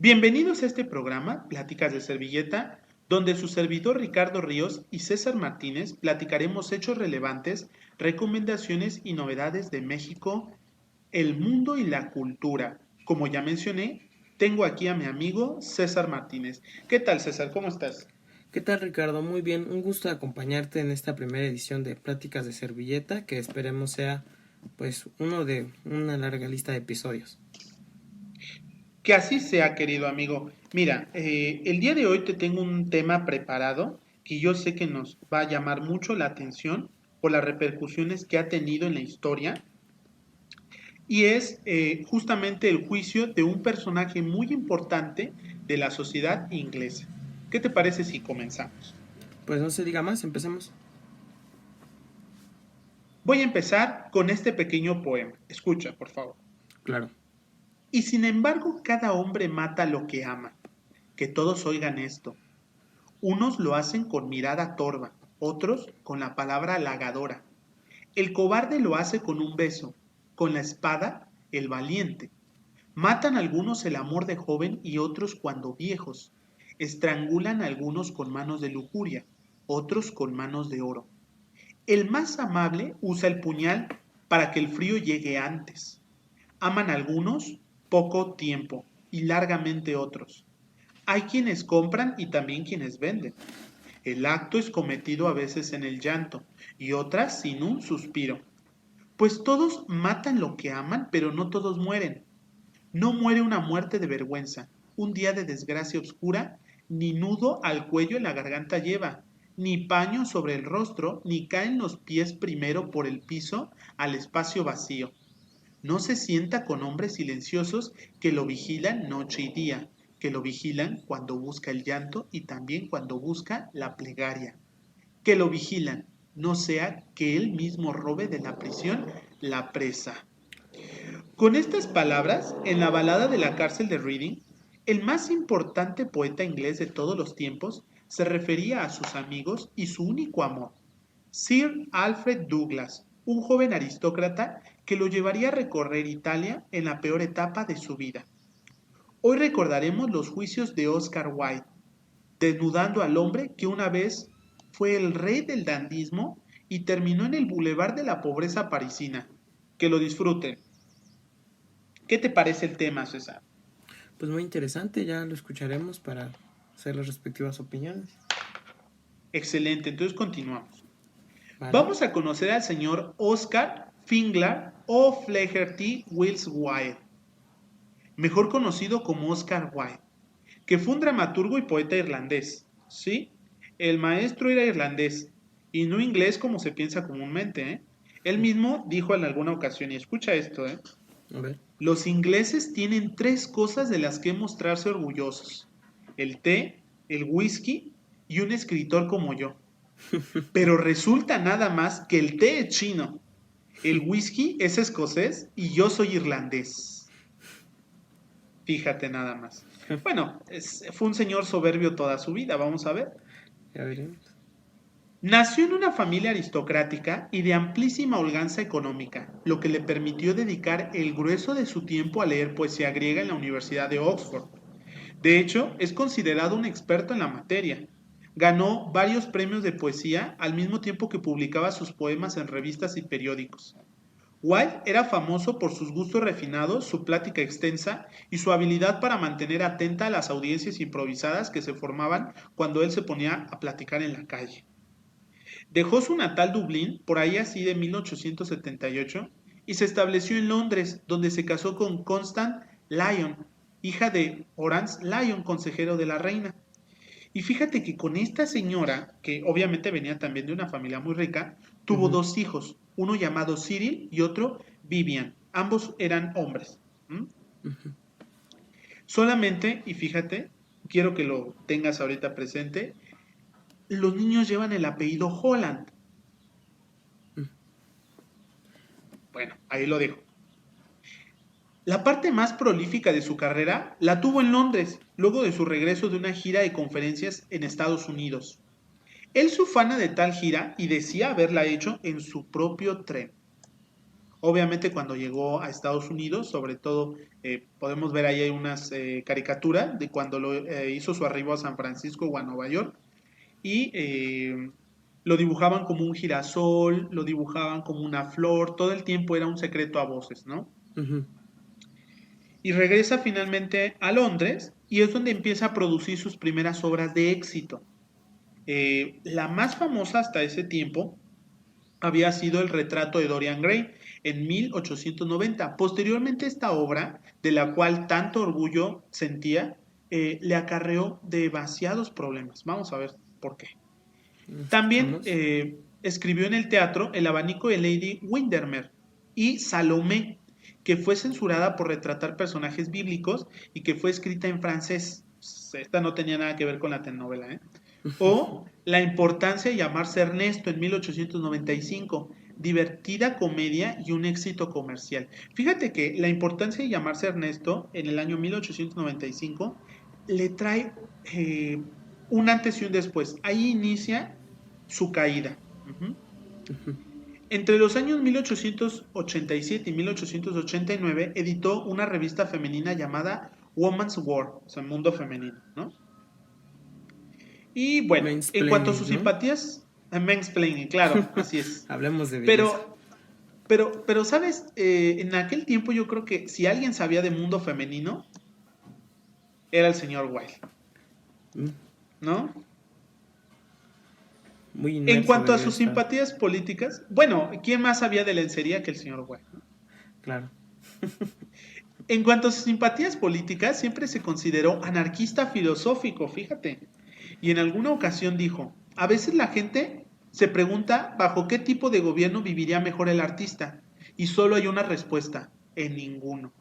Bienvenidos a este programa, Pláticas de Servilleta, donde su servidor Ricardo Ríos y César Martínez platicaremos hechos relevantes, recomendaciones y novedades de México, el mundo y la cultura. Como ya mencioné, tengo aquí a mi amigo César Martínez. ¿Qué tal, César? ¿Cómo estás? ¿Qué tal, Ricardo? Muy bien, un gusto acompañarte en esta primera edición de Pláticas de Servilleta, que esperemos sea pues uno de una larga lista de episodios. Que así sea, querido amigo. Mira, el día de hoy te tengo un tema preparado que yo sé que nos va a llamar mucho la atención por las repercusiones que ha tenido en la historia y es justamente el juicio de un personaje muy importante de la sociedad inglesa. ¿Qué te parece si comenzamos? Pues no se diga más, empecemos. Voy a empezar con este pequeño poema. Escucha, por favor. Claro. Y sin embargo, cada hombre mata lo que ama. Que todos oigan esto. Unos lo hacen con mirada torva, otros con la palabra halagadora. El cobarde lo hace con un beso, con la espada, el valiente. Matan algunos el amor de joven y otros cuando viejos. Estrangulan algunos con manos de lujuria, otros con manos de oro. El más amable usa el puñal para que el frío llegue antes. Aman algunos poco tiempo y largamente otros. Hay quienes compran y también quienes venden. El acto es cometido a veces en el llanto y otras sin un suspiro. Pues todos matan lo que aman, pero no todos mueren. No muere una muerte de vergüenza, un día de desgracia oscura, ni nudo al cuello en la garganta lleva, ni paño sobre el rostro, ni caen los pies primero por el piso al espacio vacío. No se sienta con hombres silenciosos que lo vigilan noche y día, que lo vigilan cuando busca el llanto y también cuando busca la plegaria. Que lo vigilan, no sea que él mismo robe de la prisión la presa. Con estas palabras, en la balada de la cárcel de Reading, el más importante poeta inglés de todos los tiempos se refería a sus amigos y su único amor, Sir Alfred Douglas, un joven aristócrata que lo llevaría a recorrer Italia en la peor etapa de su vida. Hoy recordaremos los juicios de Oscar Wilde, desnudando al hombre que una vez fue el rey del dandismo y terminó en el bulevar de la pobreza parisina. Que lo disfruten. ¿Qué te parece el tema, César? Pues muy interesante, ya lo escucharemos para hacer las respectivas opiniones. Excelente, entonces continuamos. Vale. Vamos a conocer al señor Oscar Finglar o Flaherty Wills Wilde, mejor conocido como Oscar Wilde, que fue un dramaturgo y poeta irlandés. ¿Sí? El maestro era irlandés y no inglés como se piensa comúnmente. Él mismo dijo en alguna ocasión, y escucha esto, A ver. los ingleses tienen tres cosas de las que mostrarse orgullosos: el té, el whisky y un escritor como yo. Pero resulta nada más que el té es chino, el whisky es escocés y yo soy irlandés. Fíjate nada más. Bueno, fue un señor soberbio toda su vida, vamos a ver. Ya veremos. Nació en una familia aristocrática y de amplísima holganza económica, lo que le permitió dedicar el grueso de su tiempo a leer poesía griega en la Universidad de Oxford. De hecho, es considerado un experto en la materia. Ganó varios premios de poesía al mismo tiempo que publicaba sus poemas en revistas y periódicos. Wilde era famoso por sus gustos refinados, su plática extensa y su habilidad para mantener atenta a las audiencias improvisadas que se formaban cuando él se ponía a platicar en la calle. Dejó su natal Dublín, por ahí así de 1878, y se estableció en Londres, donde se casó con Constance Lyon, hija de Horace Lyon, consejero de la reina. Y fíjate que con esta señora, que obviamente venía también de una familia muy rica, tuvo Ujú, dos hijos, uno llamado Cyril y otro Vivian. Ambos eran hombres. ¿Mm? ujú. Solamente, y fíjate, quiero que lo tengas ahorita presente, los niños llevan el apellido Holland. Bueno, ahí lo dejo. La parte más prolífica de su carrera la tuvo en Londres, luego de su regreso de una gira de conferencias en Estados Unidos. Él se ufana de tal gira y decía haberla hecho en su propio tren. Obviamente cuando llegó a Estados Unidos, sobre todo podemos ver ahí unas caricaturas de cuando hizo su arribo a San Francisco o a Nueva York y lo dibujaban como un girasol, lo dibujaban como una flor, todo el tiempo era un secreto a voces, ¿no? Ujú. Y regresa finalmente a Londres y es donde empieza a producir sus primeras obras de éxito. La más famosa hasta ese tiempo había sido el retrato de Dorian Gray en 1890. Posteriormente esta obra, de la cual tanto orgullo sentía, le acarreó demasiados problemas. Vamos a ver por qué. También Escuchamos. escribió en el teatro El abanico de Lady Windermere y Salomé, que fue censurada por retratar personajes bíblicos y que fue escrita en francés. Esta no tenía nada que ver con la telenovela, ¿eh? O La importancia de llamarse Ernesto en 1895, divertida comedia y un éxito comercial. Fíjate que La importancia de llamarse Ernesto en el año 1895 le trae un antes y un después. Ahí inicia su caída. Uh-huh. Ujú. Entre los años 1887 y 1889 editó una revista femenina llamada Woman's World, o sea, Mundo Femenino, ¿no? Y bueno, en cuanto a sus Mansplaining, ¿no? simpatías, mansplaining, claro, así es. Hablemos de belleza. Pero, ¿sabes? En aquel tiempo yo creo que si alguien sabía de mundo femenino, era el señor Wilde, Mm, ¿no? Muy En inmerso cuanto a debió sus estar. simpatías políticas, bueno, ¿quién más sabía de lencería que el señor Wilde? Claro. En cuanto a sus simpatías políticas, siempre se consideró anarquista filosófico, fíjate. Y en alguna ocasión dijo, a veces la gente se pregunta bajo qué tipo de gobierno viviría mejor el artista. Y solo hay una respuesta, en ninguno.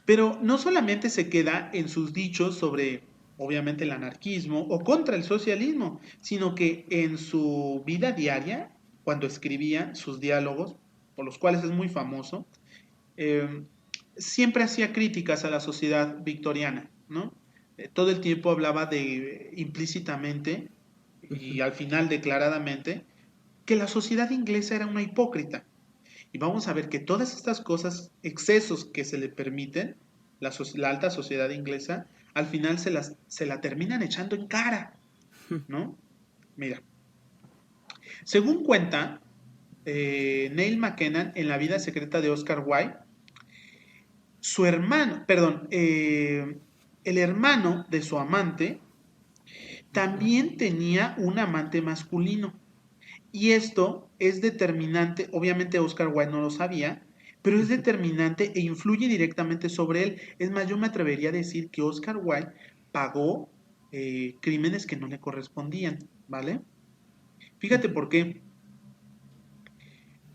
Pero no solamente se queda en sus dichos sobre, obviamente, el anarquismo o contra el socialismo, sino que en su vida diaria, cuando escribía sus diálogos, por los cuales es muy famoso, eh, siempre hacía críticas a la sociedad victoriana, ¿no? Todo el tiempo hablaba de implícitamente y al final declaradamente que la sociedad inglesa era una hipócrita. Y vamos a ver que todas estas cosas, excesos que se le permiten, la alta sociedad inglesa, al final se la terminan echando en cara, ¿no? Mira, según cuenta Neil McKenna en La vida secreta de Oscar Wilde, su hermano, perdón, el hermano de su amante también tenía un amante masculino. Y esto es determinante, obviamente Oscar Wilde no lo sabía, pero es determinante e influye directamente sobre él. Es más, yo me atrevería a decir que Oscar Wilde pagó crímenes que no le correspondían, ¿vale? Fíjate por qué.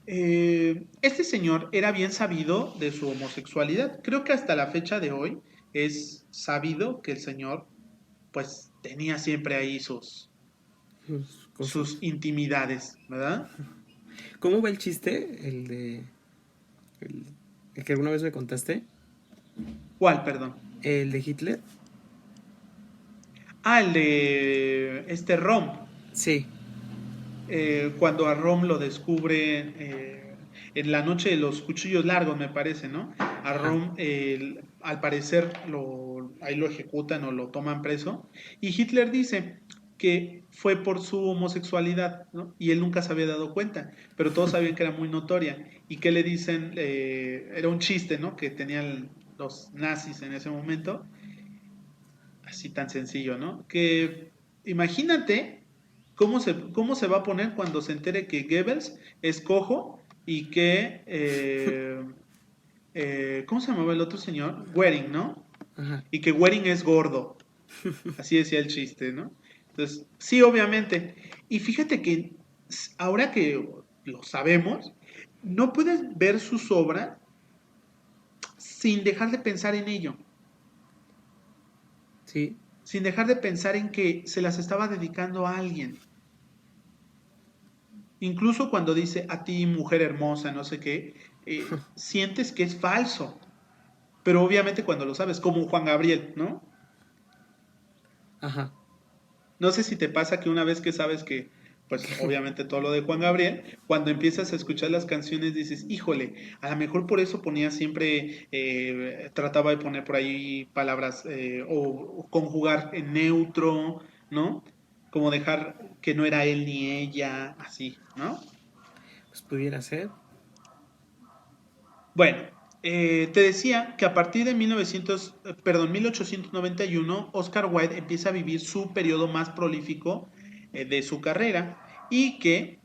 Este señor era bien sabido de su homosexualidad. Creo que hasta la fecha de hoy es sabido que el señor pues tenía siempre ahí Sus sus cosas. intimidades, ¿verdad? ¿Cómo va el chiste? El, el que alguna vez me contaste. ¿Cuál, perdón? El de Hitler. Ah, el de este Rom. Sí. Cuando a Rom lo descubre en la noche de los cuchillos largos, me parece, ¿no? A Ajá. Rom, al parecer, ahí lo ejecutan o lo toman preso. Y Hitler dice que fue por su homosexualidad, ¿no? Y él nunca se había dado cuenta, pero todos sabían que era muy notoria. ¿Y qué le dicen? Era un chiste, ¿no? Que tenían los nazis en ese momento, así tan sencillo, ¿no? Que imagínate cómo se va a poner cuando se entere que Goebbels es cojo y que, ¿cómo se llamaba el otro señor? Goering, ¿no? Ajá. Y que Goering es gordo. Así decía el chiste, ¿no? Entonces, sí, obviamente. Y fíjate que ahora que lo sabemos, no puedes ver sus obras sin dejar de pensar en ello, Sí. sin dejar de pensar en que se las estaba dedicando a alguien. Incluso cuando dice a ti, mujer hermosa, no sé qué, sientes que es falso. Pero obviamente cuando lo sabes, como Juan Gabriel, ¿no? Ajá. No sé si te pasa que una vez que sabes que pues obviamente todo lo de Juan Gabriel, cuando empiezas a escuchar las canciones dices, híjole, a lo mejor por eso ponía siempre, trataba de poner por ahí palabras o conjugar en neutro, ¿no? Como dejar que no era él ni ella, así, ¿no? Pues pudiera ser. Bueno, te decía que a partir de 1891, Oscar Wilde empieza a vivir su periodo más prolífico de su carrera y que,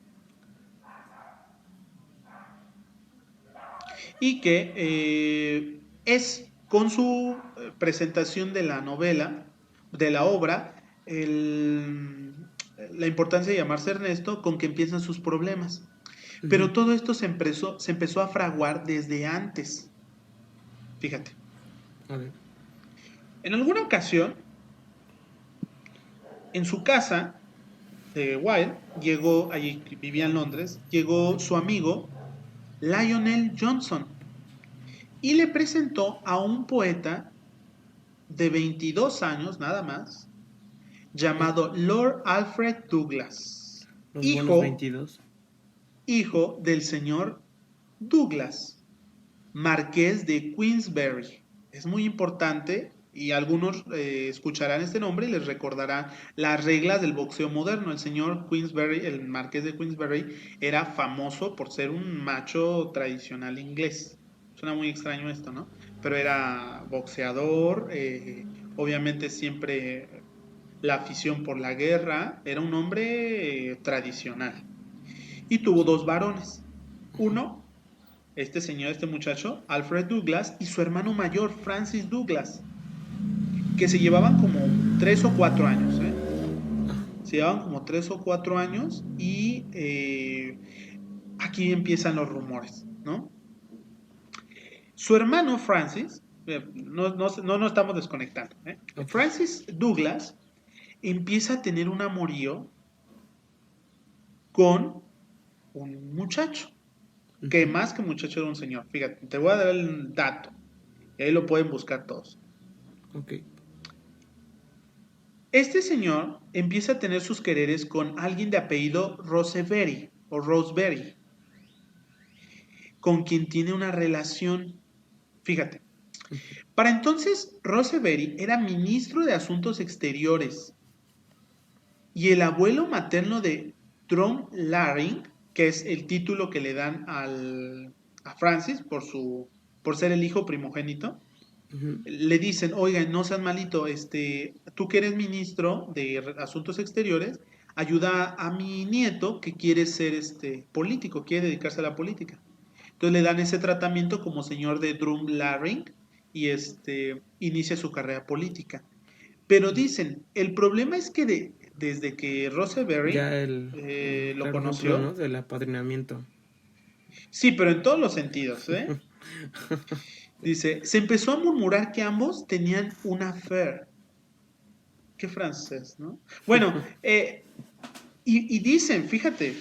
es con su presentación de la novela, de la obra, la importancia de llamarse Ernesto, con que empiezan sus problemas. Ujú. Pero todo esto se empezó a fraguar desde antes. Fíjate. A ver. En alguna ocasión, en su casa de Wilde, llegó, allí vivía en Londres, llegó su amigo Lionel Johnson y le presentó a un poeta de 22 años nada más, Ok. llamado Lord Alfred Douglas, Los buenos hijo, 22. hijo del señor Douglas, marqués de Queensberry. Es muy importante y algunos escucharán este nombre y les recordará las reglas del boxeo moderno. El señor Queensberry, el marqués de Queensberry, era famoso por ser un macho tradicional inglés. Suena muy extraño esto, ¿no? Pero era boxeador, obviamente siempre la afición por la guerra, era un hombre tradicional. Y tuvo dos varones. Uno, este señor, este muchacho, Alfred Douglas, y su hermano mayor, Francis Douglas, que se llevaban como 3 o 4 años, ¿eh? Se llevaban como 3 o 4 años y aquí empiezan los rumores, ¿no? Su hermano Francis, no nos estamos desconectando, ¿eh? Ok. Francis Douglas empieza a tener un amorío con un muchacho, que Ujú. más que muchacho era un señor. Fíjate, te voy a dar el dato, y ahí lo pueden buscar todos. Ok. Este señor empieza a tener sus quereres con alguien de apellido Roseberry o Roseberry, con quien tiene una relación. Fíjate, para entonces Roseberry era ministro de Asuntos Exteriores y el abuelo materno de Drumlarring, que es el título que le dan a Francis por ser el hijo primogénito, Ujú. le dicen, oigan, no seas malito, tú que eres ministro de Asuntos Exteriores, ayuda a mi nieto que quiere ser político, quiere dedicarse a la política. Entonces le dan ese tratamiento como señor de Drumlarring y inicia su carrera política. Pero dicen, el problema es que desde que Roseberry Ya el lo claro ejemplo, ¿no? conoció, Del apadrinamiento. sí, pero en todos los sentidos, ¿eh? Dice, se empezó a murmurar que ambos tenían una affair. Qué francés, ¿no? Bueno, y dicen, fíjate,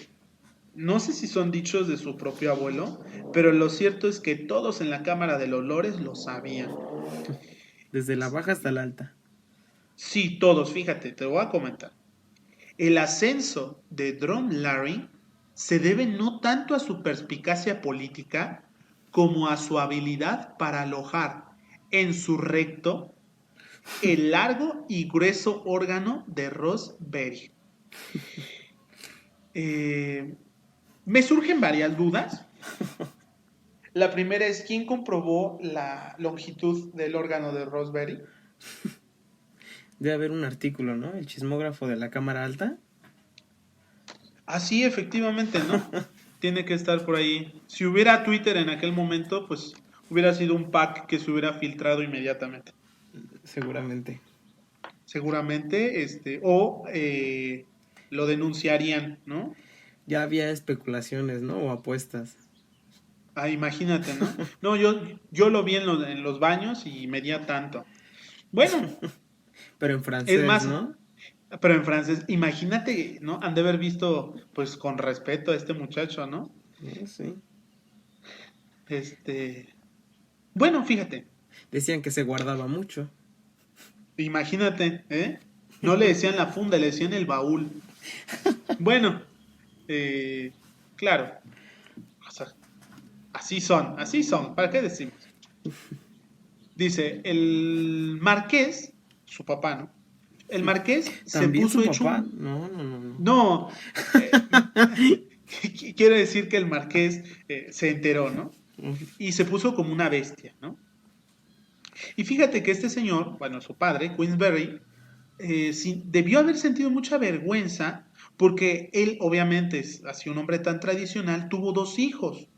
no sé si son dichos de su propio abuelo, pero lo cierto es que todos en la Cámara de los Lores lo sabían. Desde la baja hasta la alta. Sí, todos, fíjate, te lo voy a comentar. El ascenso de Drumlarry se debe no tanto a su perspicacia política como a su habilidad para alojar en su recto el largo y grueso órgano de Rosebery. Eh, Me surgen varias dudas. La primera es, ¿quién comprobó la longitud del órgano de Rosebery? Debe haber un artículo, ¿no? El chismógrafo de la cámara alta. Ah, sí, efectivamente, ¿no? Tiene que estar por ahí. Si hubiera Twitter en aquel momento, pues hubiera sido un pack que se hubiera filtrado inmediatamente. Seguramente. Seguramente, o lo denunciarían, ¿no? Ya había especulaciones, ¿no? O apuestas. Ah, imagínate, ¿no? No, yo lo vi en los baños y medía tanto. Bueno, Pero en es francés, más, ¿no? pero en francés, imagínate, ¿no? Han de haber visto, pues, con respeto a este muchacho, ¿no? Sí. Este, bueno, fíjate, Decían que se guardaba mucho. imagínate, ¿eh? No le decían la funda, le decían el baúl. Bueno, Eh, claro, o sea, así son, ¿para qué decimos? Dice, el marqués, su papá, ¿no? El marqués se ¿También puso su hecho papá? un... No, no, no, no. No, quiero decir que el marqués se enteró, ¿no? Y se puso como una bestia, ¿no? Y fíjate que este señor, bueno, su padre, Queensberry, debió haber sentido mucha vergüenza porque él, obviamente, así un hombre tan tradicional, tuvo dos hijos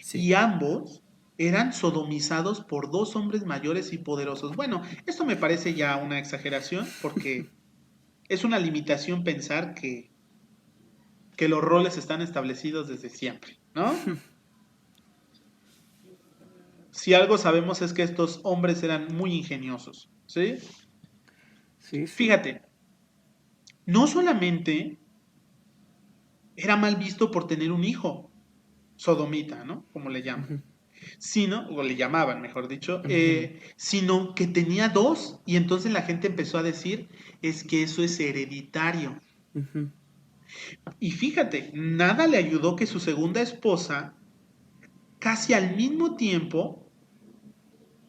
Sí. y ambos eran sodomizados por dos hombres mayores y poderosos. Bueno, esto me parece ya una exageración porque es una limitación pensar que los roles están establecidos desde siempre, ¿no? Si algo sabemos es que estos hombres eran muy ingeniosos, ¿sí? Sí, sí. Fíjate, no solamente era mal visto por tener un hijo, sodomita, ¿no? Como le llaman, sino, o le llamaban, mejor dicho, Ujú, sino que tenía dos y entonces la gente empezó a decir, es que eso es hereditario. ujú. Y fíjate, nada le ayudó que su segunda esposa, casi al mismo tiempo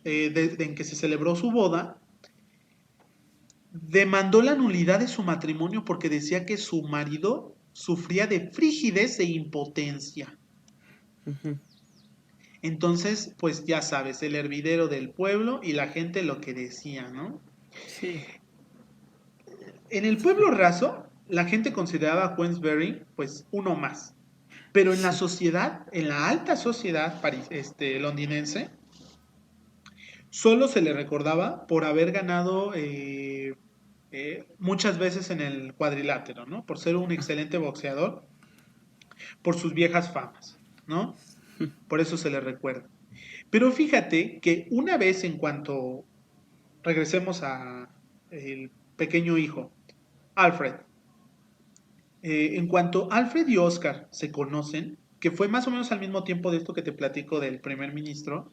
en que se celebró su boda, demandó la nulidad de su matrimonio porque decía que su marido sufría de frigidez e impotencia. Entonces, pues ya sabes, el hervidero del pueblo y la gente lo que decía, ¿no? Sí. En el pueblo raso, la gente consideraba a Queensberry pues uno más. Pero en la Sí. sociedad, en la alta sociedad londinense, solo se le recordaba por haber ganado muchas veces en el cuadrilátero, ¿no? Por ser un excelente boxeador, por sus viejas famas, ¿no? Por eso se le recuerda. Pero fíjate que una vez en cuanto regresemos a el pequeño hijo, Alfred, en cuanto Alfred y Oscar se conocen, que fue más o menos al mismo tiempo de esto que te platico del primer ministro,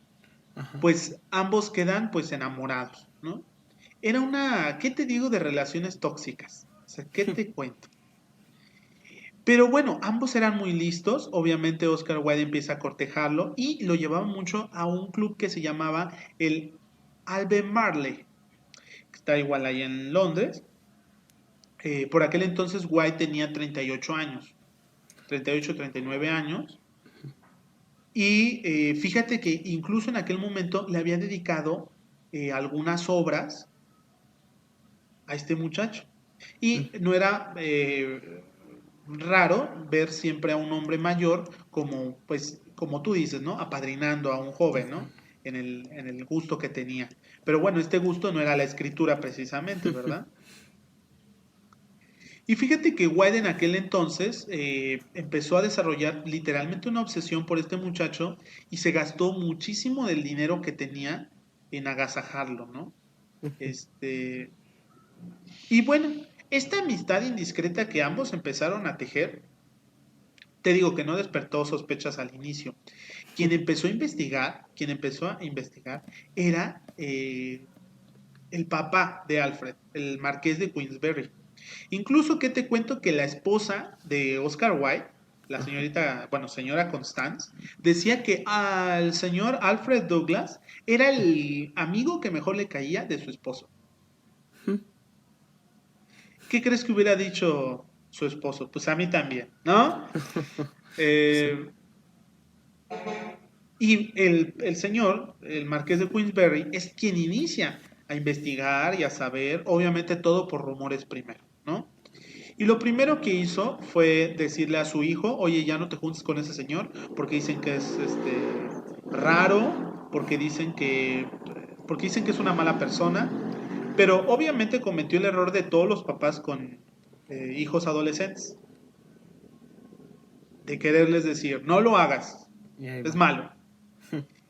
Ajá. pues ambos quedan pues enamorados, ¿no? Era una, ¿qué te digo de relaciones tóxicas? O sea, ¿qué te cuento? Pero bueno, ambos eran muy listos. Obviamente Oscar Wilde empieza a cortejarlo y lo llevaba mucho a un club que se llamaba el Albemarle, que está igual ahí en Londres. Por aquel entonces White tenía 38 años, 38, 39 años. Y fíjate que incluso en aquel momento le había dedicado algunas obras a este muchacho. Y no era raro ver siempre a un hombre mayor como, pues, como tú dices, ¿no? Apadrinando a un joven, ¿no? En el gusto que tenía. Pero bueno, este gusto no era la escritura precisamente, ¿verdad? Y fíjate que White en aquel entonces empezó a desarrollar literalmente una obsesión por este muchacho y se gastó muchísimo del dinero que tenía en agasajarlo, ¿no? Este, y bueno, esta amistad indiscreta que ambos empezaron a tejer, te digo que no despertó sospechas al inicio. Quien empezó a investigar era el papá de Alfred, el marqués de Queensberry. Incluso que te cuento que la esposa de Oscar Wilde, la señorita, bueno, señora Constance, decía que al señor Alfred Douglas era el amigo que mejor le caía de su esposo. ¿Qué crees que hubiera dicho su esposo? Pues a mí también, ¿no? Sí. Eh, y el señor, el marqués de Queensberry, es quien inicia a investigar y a saber, obviamente todo por rumores primero, ¿no? Y lo primero que hizo fue decirle a su hijo, oye, ya no te juntes con ese señor, porque dicen que es raro, porque dicen que es una mala persona, pero obviamente cometió el error de todos los papás con hijos adolescentes, de quererles decir, no lo hagas, Y ahí es va. malo.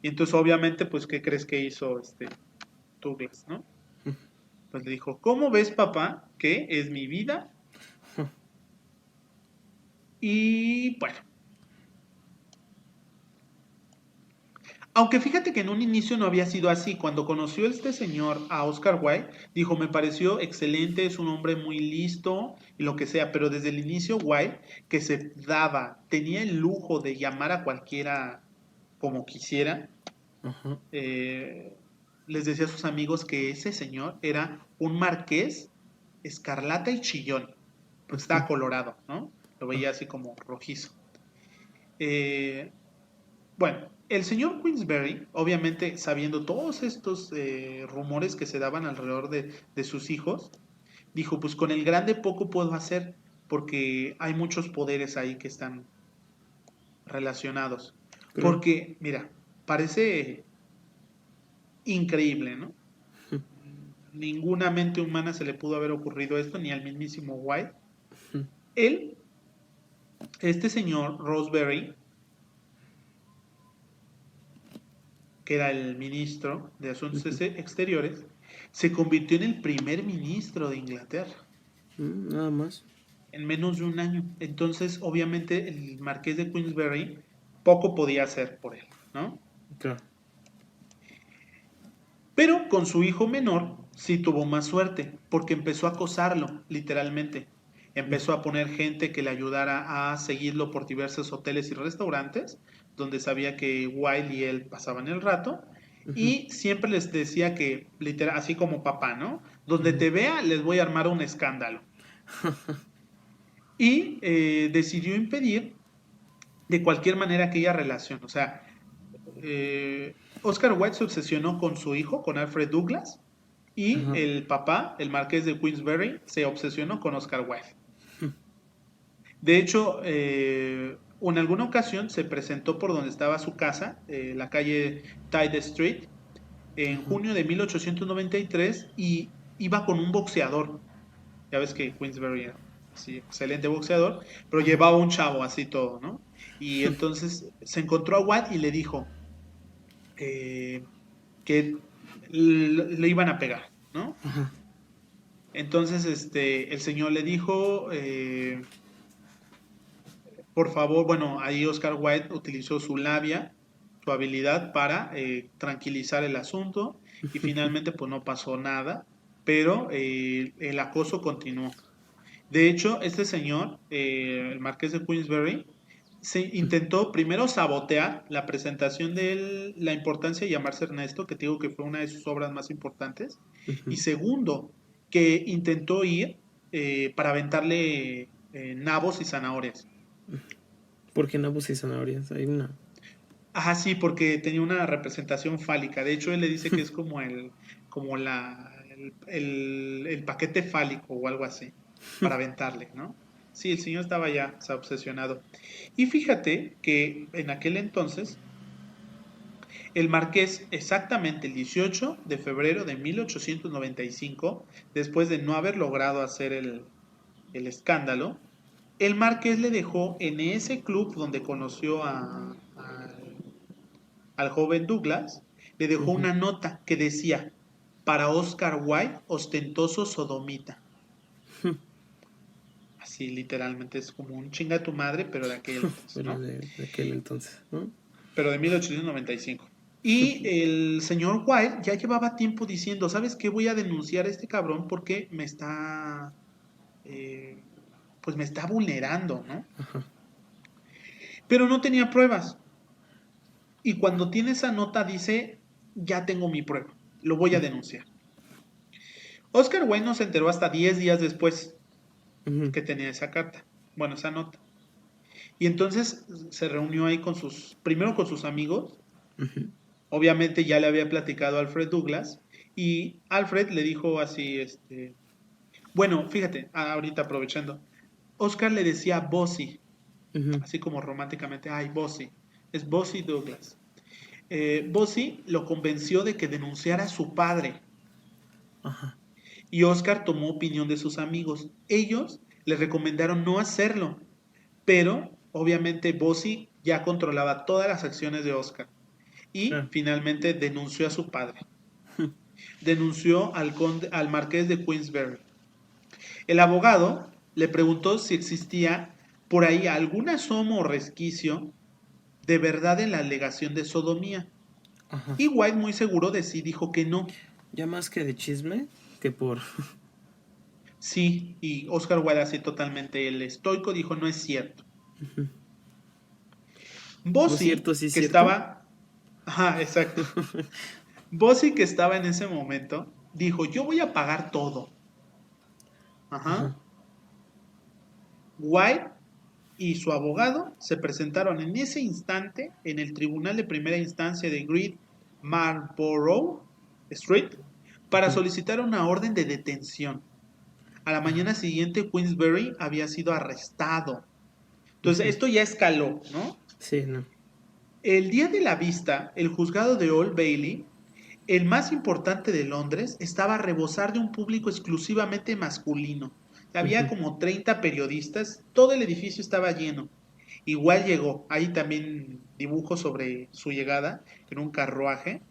Y entonces obviamente, pues, ¿qué crees que hizo Douglas, no? Pues le dijo, ¿cómo ves, papá, que es mi vida? Y bueno, Aunque fíjate que en un inicio no había sido así. Cuando conoció este señor a Oscar Wilde, dijo, me pareció excelente, es un hombre muy listo y lo que sea, pero desde el inicio Wilde, que se daba, tenía el lujo de llamar a cualquiera como quisiera, Ajá. eh, les decía a sus amigos que ese señor era un marqués escarlata y chillón, porque estaba Ujú. colorado, ¿no? Lo veía así como rojizo. Eh, bueno, el señor Queensberry, obviamente sabiendo todos estos rumores que se daban alrededor de sus hijos, dijo, pues con el grande poco puedo hacer, porque hay muchos poderes ahí que están relacionados. Claro. Porque, mira, parece increíble, ¿no? Ninguna mente humana se le pudo haber ocurrido esto, ni al mismísimo White. Ujú. Él, este señor Roseberry, que era el ministro de Asuntos Ujú. Exteriores, se convirtió en el primer ministro de Inglaterra Nada más. en menos de un año. Entonces, obviamente, el marqués de Queensberry poco podía hacer por él, ¿no? Claro. Pero con su hijo menor sí tuvo más suerte, porque empezó a acosarlo, literalmente. Empezó a poner gente que le ayudara a seguirlo por diversos hoteles y restaurantes, donde sabía que Wilde y él pasaban el rato, Ujú. y siempre les decía que, literal, así como papá, ¿no? Donde Ujú. te vea, les voy a armar un escándalo. Y decidió impedir de cualquier manera aquella relación. O sea, Oscar Wilde se obsesionó con su hijo, con Alfred Douglas, y Ajá. el papá, el marqués de Queensberry, se obsesionó con Oscar Wilde. De hecho, en alguna ocasión se presentó por donde estaba su casa, la calle Tide Street, en Ajá. junio de 1893 y iba con un boxeador. Ya ves que Queensberry era así, excelente boxeador, pero Ajá. llevaba un chavo así todo, ¿no? Y entonces se encontró a Wilde y le dijo que le iban a pegar, ¿no? Ajá. Entonces, el señor le dijo, por favor, bueno, ahí Oscar Wilde utilizó su labia, su habilidad para tranquilizar el asunto y finalmente pues no pasó nada, pero el acoso continuó. De hecho, este señor, el marqués de Queensberry, se intentó primero sabotear la presentación de él, la importancia de llamarse Ernesto, que te digo que fue una de sus obras más importantes, y Ujú. segundo, que intentó ir para aventarle nabos y zanahorias. ¿Por qué nabos y zanahorias? Hay una. Ajá, sí, porque tenía una representación fálica. De hecho, él le dice que es como el paquete fálico o algo así, para aventarle, ¿no? Sí, el señor estaba ya, o sea, obsesionado. Y fíjate que en aquel entonces, el marqués, exactamente el 18 de febrero de 1895, después de no haber logrado hacer el escándalo, el marqués le dejó en ese club donde conoció al joven Douglas, le dejó Ujú. una nota que decía, para Oscar Wilde, ostentoso sodomita. Así literalmente es como un chinga tu madre, pero de aquel entonces, Pero ¿no? de aquel entonces, ¿no? Pero de 1895. Y el señor Wilde ya llevaba tiempo diciendo, ¿sabes qué? Voy a denunciar a este cabrón porque me está, eh, pues me está vulnerando, ¿no? Ajá. Pero no tenía pruebas. Y cuando tiene esa nota dice, ya tengo mi prueba, lo voy a denunciar. Oscar Wilde no se enteró hasta 10 días después Ujú. que tenía esa carta, bueno, esa nota. Y entonces se reunió ahí primero con sus amigos, Ujú. obviamente ya le había platicado a Alfred Douglas, y Alfred le dijo así, bueno, fíjate, ahorita aprovechando, Oscar le decía Bossy, Ujú. así como románticamente, ay, Bossy, es Bossy Douglas. Bossy lo convenció de que denunciara a su padre, Ajá. y Oscar tomó opinión de sus amigos. Ellos le recomendaron no hacerlo, pero obviamente Bossi ya controlaba todas las acciones de Oscar y Claro. finalmente denunció a su padre. Denunció al marqués de Queensberry. El abogado le preguntó si existía por ahí algún asomo o resquicio de verdad en la alegación de sodomía. Ajá. Y White, muy seguro de sí, dijo que no. Ya más que de chisme, que por... Sí, y Oscar Wilde, así totalmente el estoico, dijo no es cierto. ¿No es Bossy, cierto, sí es que cierto? estaba... Ajá, exacto. Bossy, que estaba en ese momento, dijo, yo voy a pagar todo. Ajá. Ajá. White y su abogado se presentaron en ese instante en el tribunal de primera instancia de Great Marlborough Street para Ujú. solicitar una orden de detención. A la mañana siguiente, Queensberry había sido arrestado. Entonces, Ujú. esto ya escaló, ¿no? Sí, no. El día de la vista, el juzgado de Old Bailey, el más importante de Londres, estaba a rebosar de un público exclusivamente masculino. Había Ujú. como 30 periodistas, todo el edificio estaba lleno. Igual llegó, hay también dibujos sobre su llegada en un carruaje. Ajá.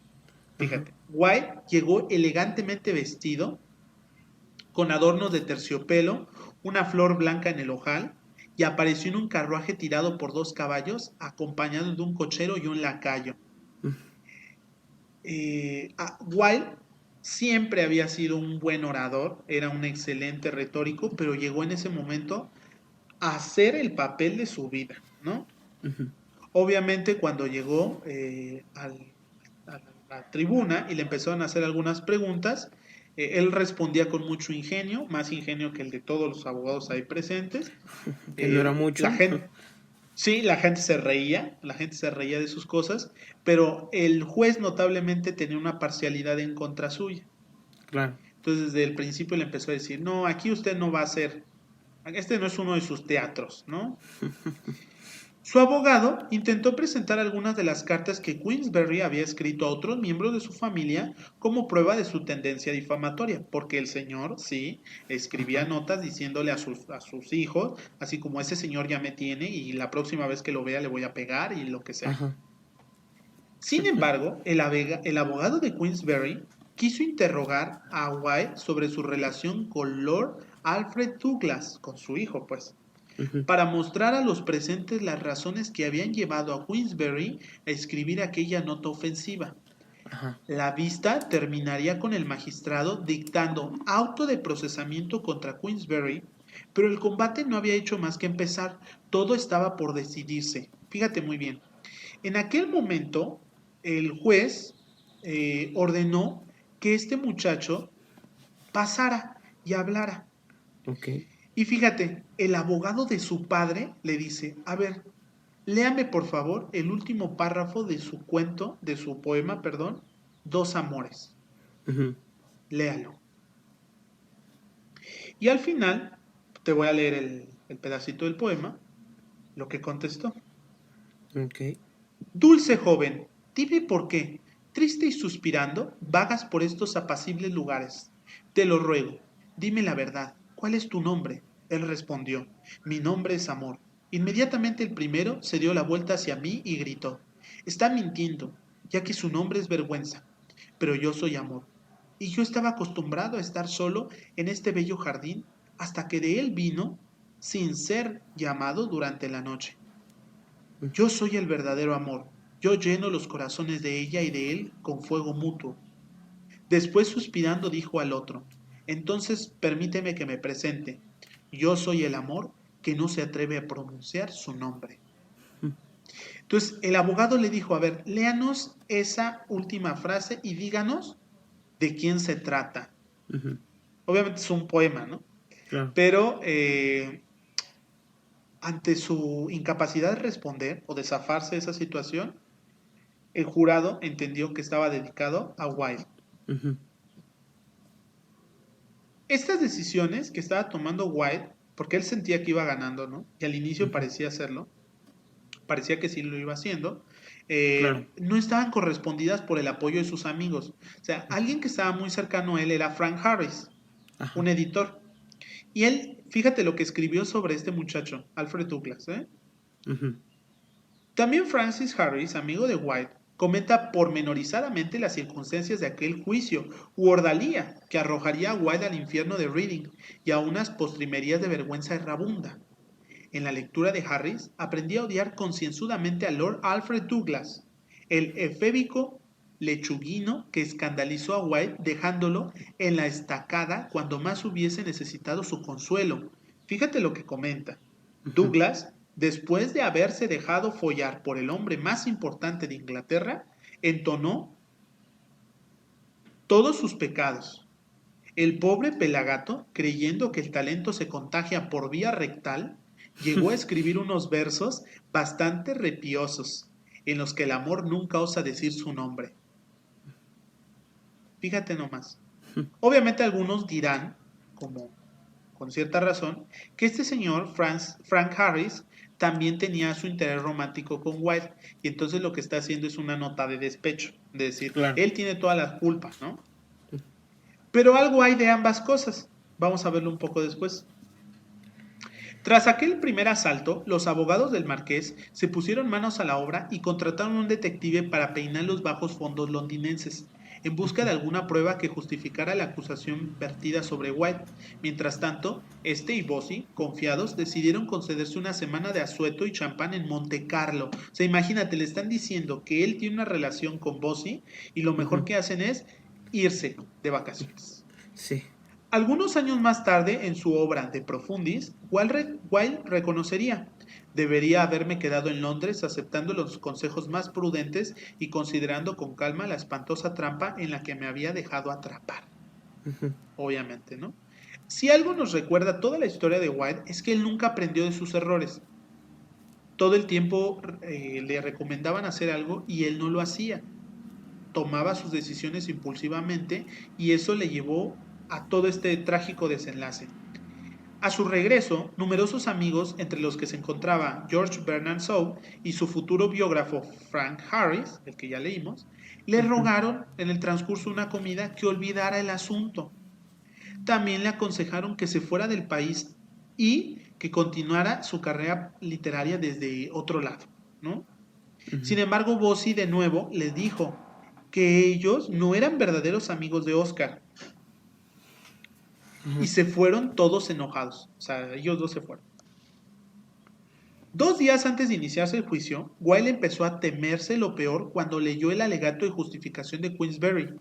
Fíjate, White llegó elegantemente vestido, con adornos de terciopelo, una flor blanca en el ojal, y apareció en un carruaje tirado por dos caballos, acompañado de un cochero y un lacayo. Wilde siempre había sido un buen orador, era un excelente retórico, pero llegó en ese momento a hacer el papel de su vida, ¿no? Ujú. Obviamente cuando llegó a la tribuna y le empezaron a hacer algunas preguntas, él respondía con mucho ingenio, más ingenio que el de todos los abogados ahí presentes. Que no era La mucho. gente, sí, la gente se reía de sus cosas, pero el juez notablemente tenía una parcialidad en contra suya. Claro. Entonces desde el principio le empezó a decir, no, aquí usted no va a hacer, este no es uno de sus teatros, ¿no? Su abogado intentó presentar algunas de las cartas que Queensberry había escrito a otros miembros de su familia como prueba de su tendencia difamatoria, porque el señor, sí, escribía Ajá. notas diciéndole a sus hijos, así como ese señor ya me tiene y la próxima vez que lo vea le voy a pegar y lo que sea. Ajá. Sin embargo, el abogado de Queensberry quiso interrogar a White sobre su relación con Lord Alfred Douglas, con su hijo, pues, Ujú. para mostrar a los presentes las razones que habían llevado a Queensberry a escribir aquella nota ofensiva. Ajá. La vista terminaría con el magistrado dictando auto de procesamiento contra Queensberry, pero el combate no había hecho más que empezar, todo estaba por decidirse. Fíjate muy bien. En aquel momento, el juez ordenó que este muchacho pasara y hablara. Ok. Y fíjate, el abogado de su padre le dice, a ver, léame por favor el último párrafo de su cuento, de su poema, perdón, Dos Amores. Ujú. Léalo. Y al final, te voy a leer el pedacito del poema, lo que contestó. Ok. Dulce joven, dime por qué, triste y suspirando, vagas por estos apacibles lugares. Te lo ruego, dime la verdad, ¿cuál es tu nombre? Él respondió, mi nombre es Amor. Inmediatamente el primero se dio la vuelta hacia mí y gritó, está mintiendo, ya que su nombre es vergüenza, pero yo soy Amor. Y yo estaba acostumbrado a estar solo en este bello jardín hasta que de él vino sin ser llamado durante la noche. Yo soy el verdadero amor. Yo lleno los corazones de ella y de él con fuego mutuo. Después suspirando dijo al otro, entonces permíteme que me presente. Yo soy el amor que no se atreve a pronunciar su nombre. Entonces el abogado le dijo, a ver, léanos esa última frase y díganos de quién se trata. Ujú. Obviamente es un poema, ¿no? Claro. Pero ante su incapacidad de responder o de zafarse de esa situación, el jurado entendió que estaba dedicado a Wilde. Ujú. Estas decisiones que estaba tomando Wilde, porque él sentía que iba ganando, ¿no? Y al inicio Ujú. parecía hacerlo, parecía que sí lo iba haciendo, Claro. no estaban correspondidas por el apoyo de sus amigos. O sea, alguien que estaba muy cercano a él era Frank Harris, Ajá. un editor. Y él, fíjate lo que escribió sobre este muchacho, Alfred Douglas, ¿eh? Ujú. También Francis Harris, amigo de White, comenta pormenorizadamente las circunstancias de aquel juicio u ordalía que arrojaría a White al infierno de Reading y a unas postrimerías de vergüenza errabunda. En la lectura de Harris aprendí a odiar concienzudamente a Lord Alfred Douglas, el efébico lechuguino que escandalizó a White dejándolo en la estacada cuando más hubiese necesitado su consuelo. Fíjate lo que comenta. Ujú. Douglas, después de haberse dejado follar por el hombre más importante de Inglaterra, entonó todos sus pecados. El pobre Pelagato, creyendo que el talento se contagia por vía rectal, llegó a escribir unos versos bastante repiosos, en los que el amor nunca osa decir su nombre. Fíjate nomás. Obviamente algunos dirán, como con cierta razón, que este señor, Frank Harris, también tenía su interés romántico con Wilde, y entonces lo que está haciendo es una nota de despecho, de decir, Claro. él tiene toda la culpa, ¿no? Pero algo hay de ambas cosas. Vamos a verlo un poco después. Tras aquel primer asalto, los abogados del marqués se pusieron manos a la obra y contrataron un detective para peinar los bajos fondos londinenses, en busca de alguna prueba que justificara la acusación vertida sobre White. Mientras tanto, este y Bossy, confiados, decidieron concederse una semana de asueto y champán en Monte Carlo. O sea, imagínate, le están diciendo que él tiene una relación con Bossy y lo mejor Ujú. que hacen es irse de vacaciones. Sí. Algunos años más tarde, en su obra De Profundis, Wilde reconocería: debería haberme quedado en Londres aceptando los consejos más prudentes y considerando con calma la espantosa trampa en la que me había dejado atrapar. Ujú. Obviamente, ¿no? Si algo nos recuerda toda la historia de Wilde es que él nunca aprendió de sus errores. Todo el tiempo le recomendaban hacer algo y él no lo hacía. Tomaba sus decisiones impulsivamente y eso le llevó a todo este trágico desenlace. A su regreso, numerosos amigos, entre los que se encontraba George Bernard Shaw y su futuro biógrafo Frank Harris, el que ya leímos, le Ujú. rogaron en el transcurso de una comida que olvidara el asunto. También le aconsejaron que se fuera del país y que continuara su carrera literaria desde otro lado, ¿no? Sin Ujú. embargo, Bossi de nuevo les dijo que ellos no eran verdaderos amigos de Oscar y Ujú. se fueron todos enojados. O sea, ellos dos se fueron. 2 días antes de iniciarse el juicio, Wilde empezó a temerse lo peor cuando leyó el alegato de justificación de Queensberry.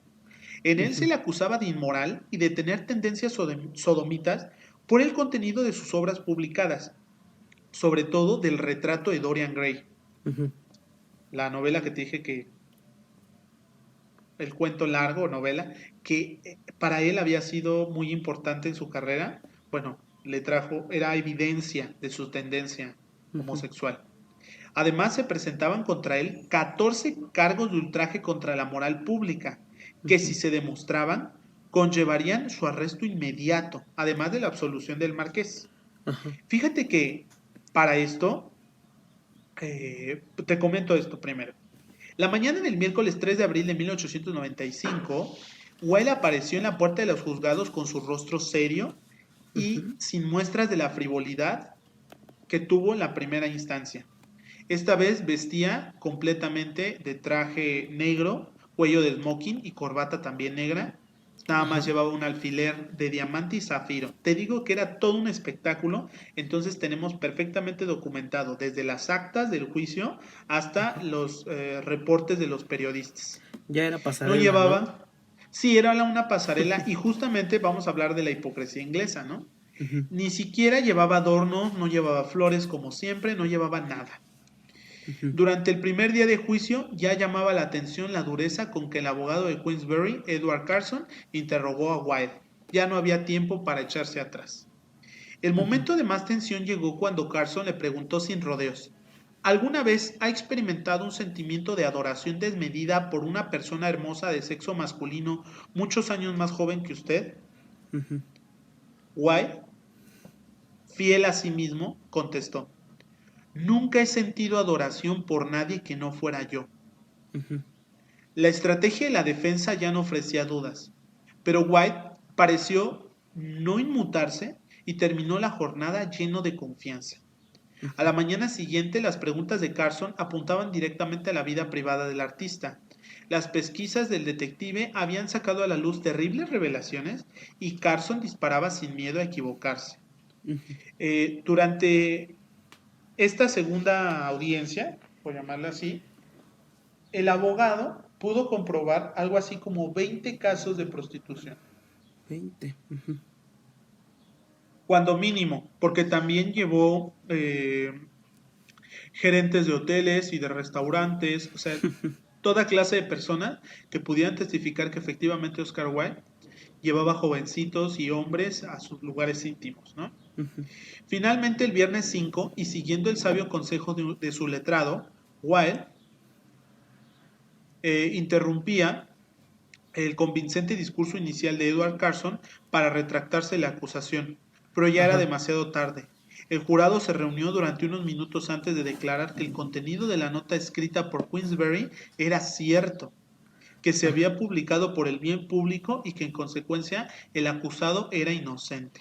En él se Ujú. le acusaba de inmoral y de tener tendencias sodomitas por el contenido de sus obras publicadas, sobre todo del retrato de Dorian Gray, Ujú. la novela que te dije que, el cuento largo o novela, que para él había sido muy importante en su carrera. Bueno, le trajo, era evidencia de su tendencia Ujú. homosexual. Además, se presentaban contra él 14 cargos de ultraje contra la moral pública, que si Ujú. se demostraban, conllevarían su arresto inmediato, además de la absolución del marqués. Ajá. Fíjate que para esto, te comento esto primero. La mañana del miércoles 3 de abril de 1895, Wilde apareció en la puerta de los juzgados con su rostro serio Ujú. y sin muestras de la frivolidad que tuvo en la primera instancia. Esta vez vestía completamente de traje negro, cuello de smoking y corbata también negra. Nada más Ajá. llevaba un alfiler de diamante y zafiro. Te digo que era todo un espectáculo, entonces tenemos perfectamente documentado desde las actas del juicio hasta los reportes de los periodistas. Ya era No pasarela, ¿no? llevaba, sí, era una pasarela y justamente vamos a hablar de la hipocresía inglesa, ¿no? Ujú. Ni siquiera llevaba adornos, no llevaba flores como siempre, no llevaba nada. Ujú. Durante el primer día de juicio ya llamaba la atención la dureza con que el abogado de Queensberry, Edward Carson, interrogó a Wilde. Ya no había tiempo para echarse atrás. El Ujú. momento de más tensión llegó cuando Carson le preguntó sin rodeos: ¿alguna vez ha experimentado un sentimiento de adoración desmedida por una persona hermosa de sexo masculino muchos años más joven que usted? Ujú. Wilde, fiel a sí mismo, contestó: nunca he sentido adoración por nadie que no fuera yo. Ujú. La estrategia de la defensa ya no ofrecía dudas, pero White pareció no inmutarse y terminó la jornada lleno de confianza. A la mañana siguiente, las preguntas de Carson apuntaban directamente a la vida privada del artista. Las pesquisas del detective habían sacado a la luz terribles revelaciones y Carson disparaba sin miedo a equivocarse. Ujú. Durante esta segunda audiencia, por llamarla así, el abogado pudo comprobar algo así como 20 casos de prostitución. 20. Cuando mínimo, porque también llevó gerentes de hoteles y de restaurantes, o sea, toda clase de personas que pudieran testificar que efectivamente Oscar Wilde llevaba jovencitos y hombres a sus lugares íntimos, ¿no? Finalmente, el viernes 5, y siguiendo el sabio consejo de su letrado, Wilde interrumpía el convincente discurso inicial de Edward Carson para retractarse la acusación, pero ya era Ajá. demasiado tarde. El jurado se reunió durante unos minutos antes de declarar que el contenido de la nota escrita por Queensberry era cierto, que se Ajá. había publicado por el bien público y que en consecuencia el acusado era inocente.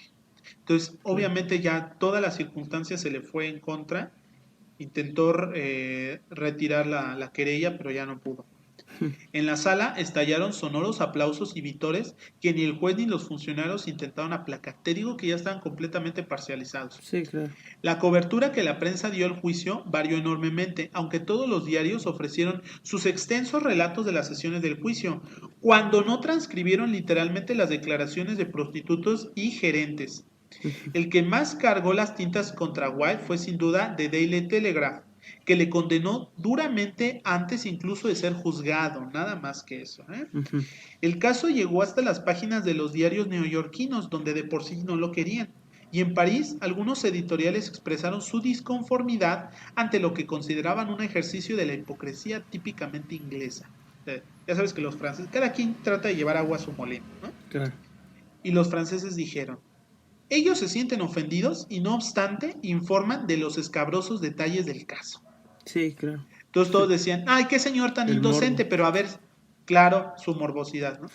Entonces, Claro. obviamente ya todas las circunstancias se le fue en contra, intentó retirar la querella, pero ya no pudo. En la sala estallaron sonoros aplausos y vítores que ni el juez ni los funcionarios intentaron aplacar. Te digo que ya estaban completamente parcializados. Sí, claro. La cobertura que la prensa dio al juicio varió enormemente, aunque todos los diarios ofrecieron sus extensos relatos de las sesiones del juicio, cuando no transcribieron literalmente las declaraciones de prostitutos y gerentes. El que más cargó las tintas contra White fue sin duda The Daily Telegraph, que le condenó duramente antes incluso de ser juzgado, nada más que eso. Ujú. El caso llegó hasta las páginas de los diarios neoyorquinos, donde de por sí no lo querían. Y en París, algunos editoriales expresaron su disconformidad ante lo que consideraban un ejercicio de la hipocresía típicamente inglesa. Ya sabes que los franceses, cada quien trata de llevar agua a su molino, ¿no? Claro. Y los franceses dijeron, ellos se sienten ofendidos y no obstante informan de los escabrosos detalles del caso. Sí, claro. Entonces todos decían, ay, qué señor tan El indocente, morbo. pero a ver, claro, su morbosidad, ¿no?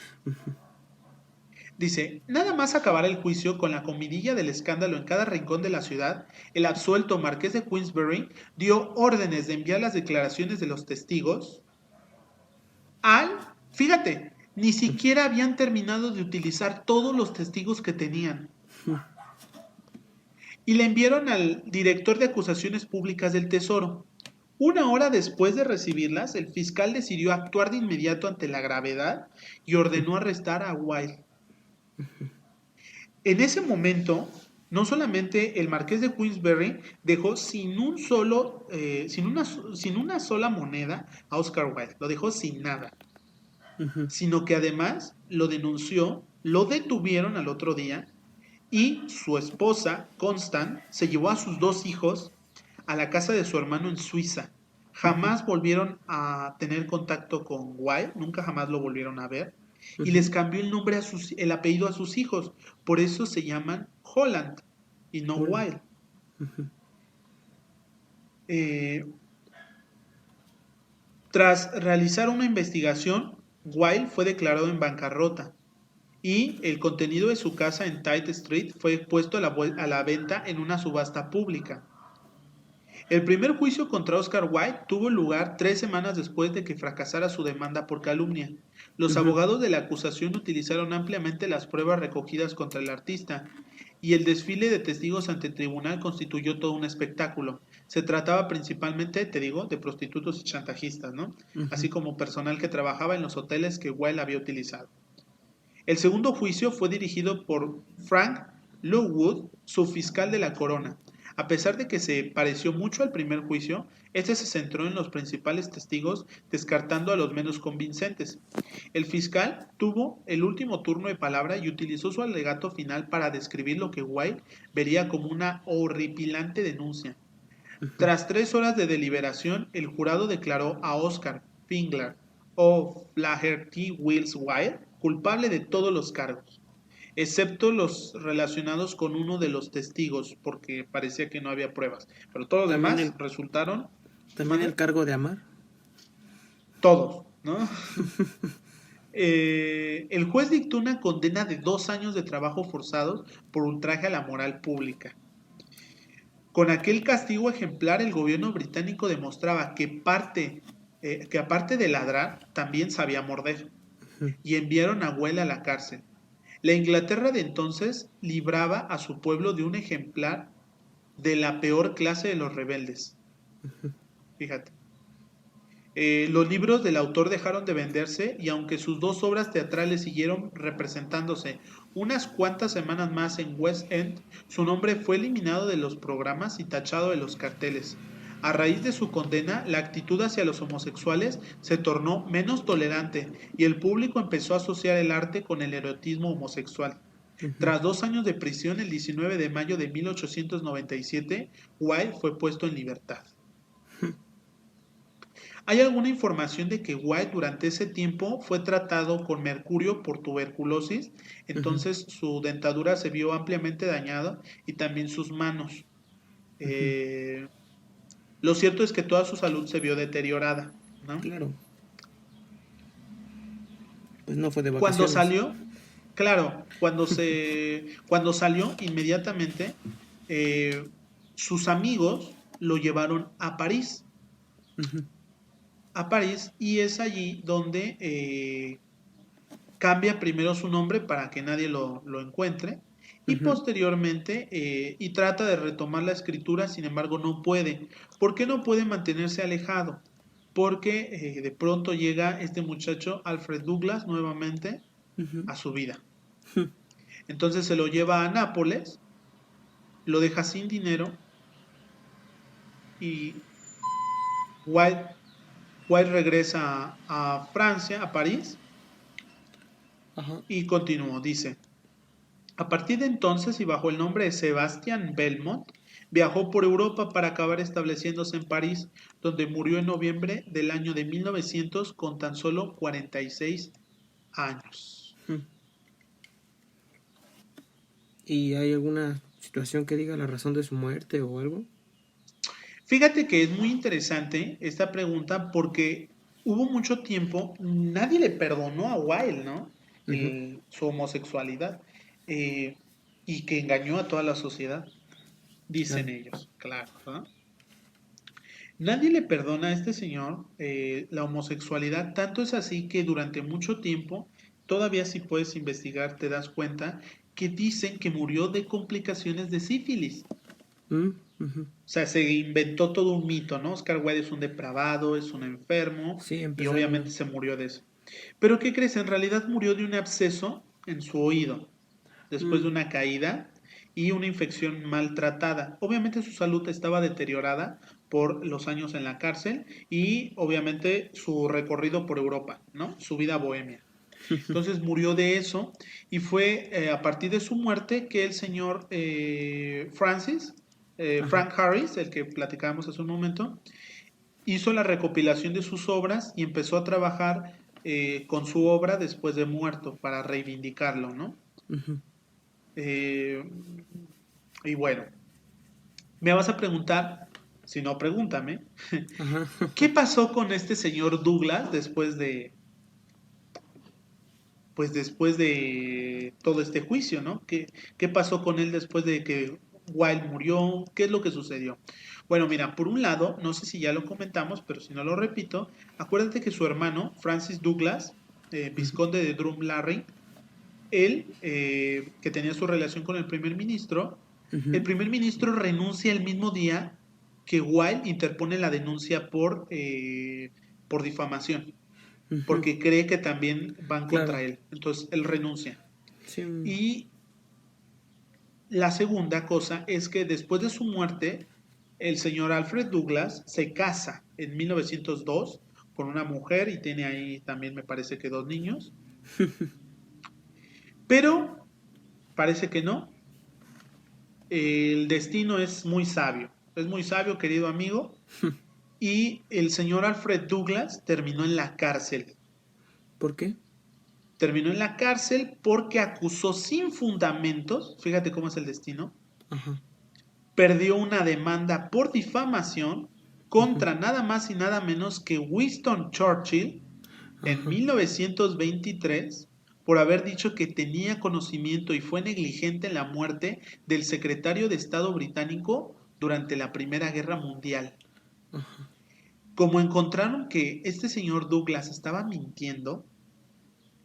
Dice, nada más acabar el juicio con la comidilla del escándalo en cada rincón de la ciudad, el absuelto marqués de Queensberry dio órdenes de enviar las declaraciones de los testigos fíjate, ni siquiera habían terminado de utilizar todos los testigos que tenían. Y le enviaron al director de acusaciones públicas del Tesoro. Una hora después de recibirlas, el fiscal decidió actuar de inmediato ante la gravedad y ordenó arrestar a Wilde. En ese momento, no solamente el marqués de Queensberry dejó sin una sola moneda a Oscar Wilde, lo dejó sin nada, Ujú. sino que además lo denunció, lo detuvieron al otro día y su esposa, Constant, se llevó a sus dos hijos a la casa de su hermano en Suiza. Ujú. Jamás volvieron a tener contacto con Wilde, nunca jamás lo volvieron a ver, y Ujú. les cambió el apellido a sus hijos. Por eso se llaman Holland y no Hola. Wilde. Ujú. Eh, Tras realizar una investigación, Wilde fue declarado en bancarrota y el contenido de su casa en Tite Street fue puesto a la venta en una subasta pública. El primer juicio contra Oscar Wilde tuvo lugar 3 semanas después de que fracasara su demanda por calumnia. Los Ujú. abogados de la acusación utilizaron ampliamente las pruebas recogidas contra el artista, y el desfile de testigos ante el tribunal constituyó todo un espectáculo. Se trataba principalmente, te digo, de prostitutos y chantajistas, ¿no? Así Ujú. como personal que trabajaba en los hoteles que Wilde había utilizado. El segundo juicio fue dirigido por Frank Lockwood, subfiscal de la corona. A pesar de que se pareció mucho al primer juicio, este se centró en los principales testigos, descartando a los menos convincentes. El fiscal tuvo el último turno de palabra y utilizó su alegato final para describir lo que White vería como una horripilante denuncia. Ujú. Tras 3 horas de deliberación, el jurado declaró a Oscar Fingler o Flaherty Wills Wilde culpable de todos los cargos, excepto los relacionados con uno de los testigos, porque parecía que no había pruebas. Pero todos los También demás el, resultaron, también el ¿mande? cargo de amar. Todos, ¿no? El juez dictó una condena de 2 años de trabajo forzados por ultraje a la moral pública. Con aquel castigo ejemplar, el gobierno británico demostraba que aparte de ladrar, también sabía morder, Ujú. y enviaron a Güell a la cárcel. La Inglaterra de entonces libraba a su pueblo de un ejemplar de la peor clase de los rebeldes. Fíjate. Los libros del autor dejaron de venderse y aunque sus dos obras teatrales siguieron representándose unas cuantas semanas más en West End, su nombre fue eliminado de los programas y tachado de los carteles. A raíz de su condena, la actitud hacia los homosexuales se tornó menos tolerante y el público empezó a asociar el arte con el erotismo homosexual. Ujú. Tras 2 años de prisión, el 19 de mayo de 1897, Wilde fue puesto en libertad. Hay alguna información de que White durante ese tiempo fue tratado con mercurio por tuberculosis, Ujú. entonces su dentadura se vio ampliamente dañada y también sus manos. Ujú. Eh, lo cierto es que toda su salud se vio deteriorada, ¿no? Claro, pues no fue de Cuando vacaciones. salió, claro, cuando salió inmediatamente, eh, sus amigos lo llevaron Ujú. a París, y es allí donde cambia primero su nombre para que nadie lo encuentre y Ujú. posteriormente y trata de retomar la escritura, sin embargo no puede. ¿Por qué no puede mantenerse alejado? Porque de pronto llega este muchacho Alfred Douglas nuevamente Ujú. a su vida. Entonces se lo lleva a Nápoles, lo deja sin dinero y White, White regresa a Francia, a París, Ajá. y continuó, dice. A partir de entonces y bajo el nombre de Sebastian Belmont, viajó por Europa para acabar estableciéndose en París, donde murió en noviembre del año de 1900 con tan solo 46 años. Ujú. ¿Y hay alguna situación que diga la razón de su muerte o algo? Fíjate que es muy interesante esta pregunta porque hubo mucho tiempo, nadie le perdonó a Wilde, ¿no? Ujú. Su homosexualidad, eh, y que engañó a toda la sociedad, dicen Claro. ellos, claro, ¿no? Nadie le perdona a este señor la homosexualidad, tanto es así que durante mucho tiempo, todavía si puedes investigar te das cuenta que dicen que murió de complicaciones de sífilis. Mm. Ujú. O sea, se inventó todo un mito, ¿no? Oscar Wilde es un depravado, es un enfermo Sí, y obviamente empezaron. se murió de eso. Pero ¿qué crees? En realidad murió de un absceso en su oído, después de Mm. una caída y una infección maltratada. Obviamente su salud estaba deteriorada por los años en la cárcel y obviamente su recorrido por Europa, ¿no? Su vida bohemia. Entonces murió de eso y fue a partir de su muerte que el señor Ajá. Frank Harris, el que platicábamos hace un momento, hizo la recopilación de sus obras y empezó a trabajar con su obra después de muerto para reivindicarlo, ¿no? Ujú. Eh, y bueno, me vas a preguntar, si no, pregúntame, Ajá. ¿qué pasó con este señor Douglas después de todo este juicio, ¿no? ¿Qué pasó con él después de que Wilde murió? ¿Qué es lo que sucedió? Bueno, mira, por un lado, no sé si ya lo comentamos, pero si no lo repito, acuérdate que su hermano, Francis Douglas, Ujú. vizconde de Drumlarry, él, que tenía su relación con el Ujú. primer ministro renuncia el mismo día que Wilde interpone la denuncia por difamación, Ujú. porque cree que también van Claro. contra él. Entonces él renuncia. Sí. Y la segunda cosa es que después de su muerte, el señor Alfred Douglas se casa en 1902 con una mujer y tiene ahí también me parece que 2 niños, pero parece que no. El destino es muy sabio, querido amigo, y el señor Alfred Douglas terminó en la cárcel. ¿Por qué? Terminó en la cárcel porque acusó sin fundamentos, fíjate cómo es el destino, Ajá. perdió una demanda por difamación Ujú. contra nada más y nada menos que Winston Churchill en Ajá. 1923 por haber dicho que tenía conocimiento y fue negligente en la muerte del secretario de Estado británico durante la Primera Guerra Mundial. Ajá. Como encontraron que este señor Douglas estaba mintiendo,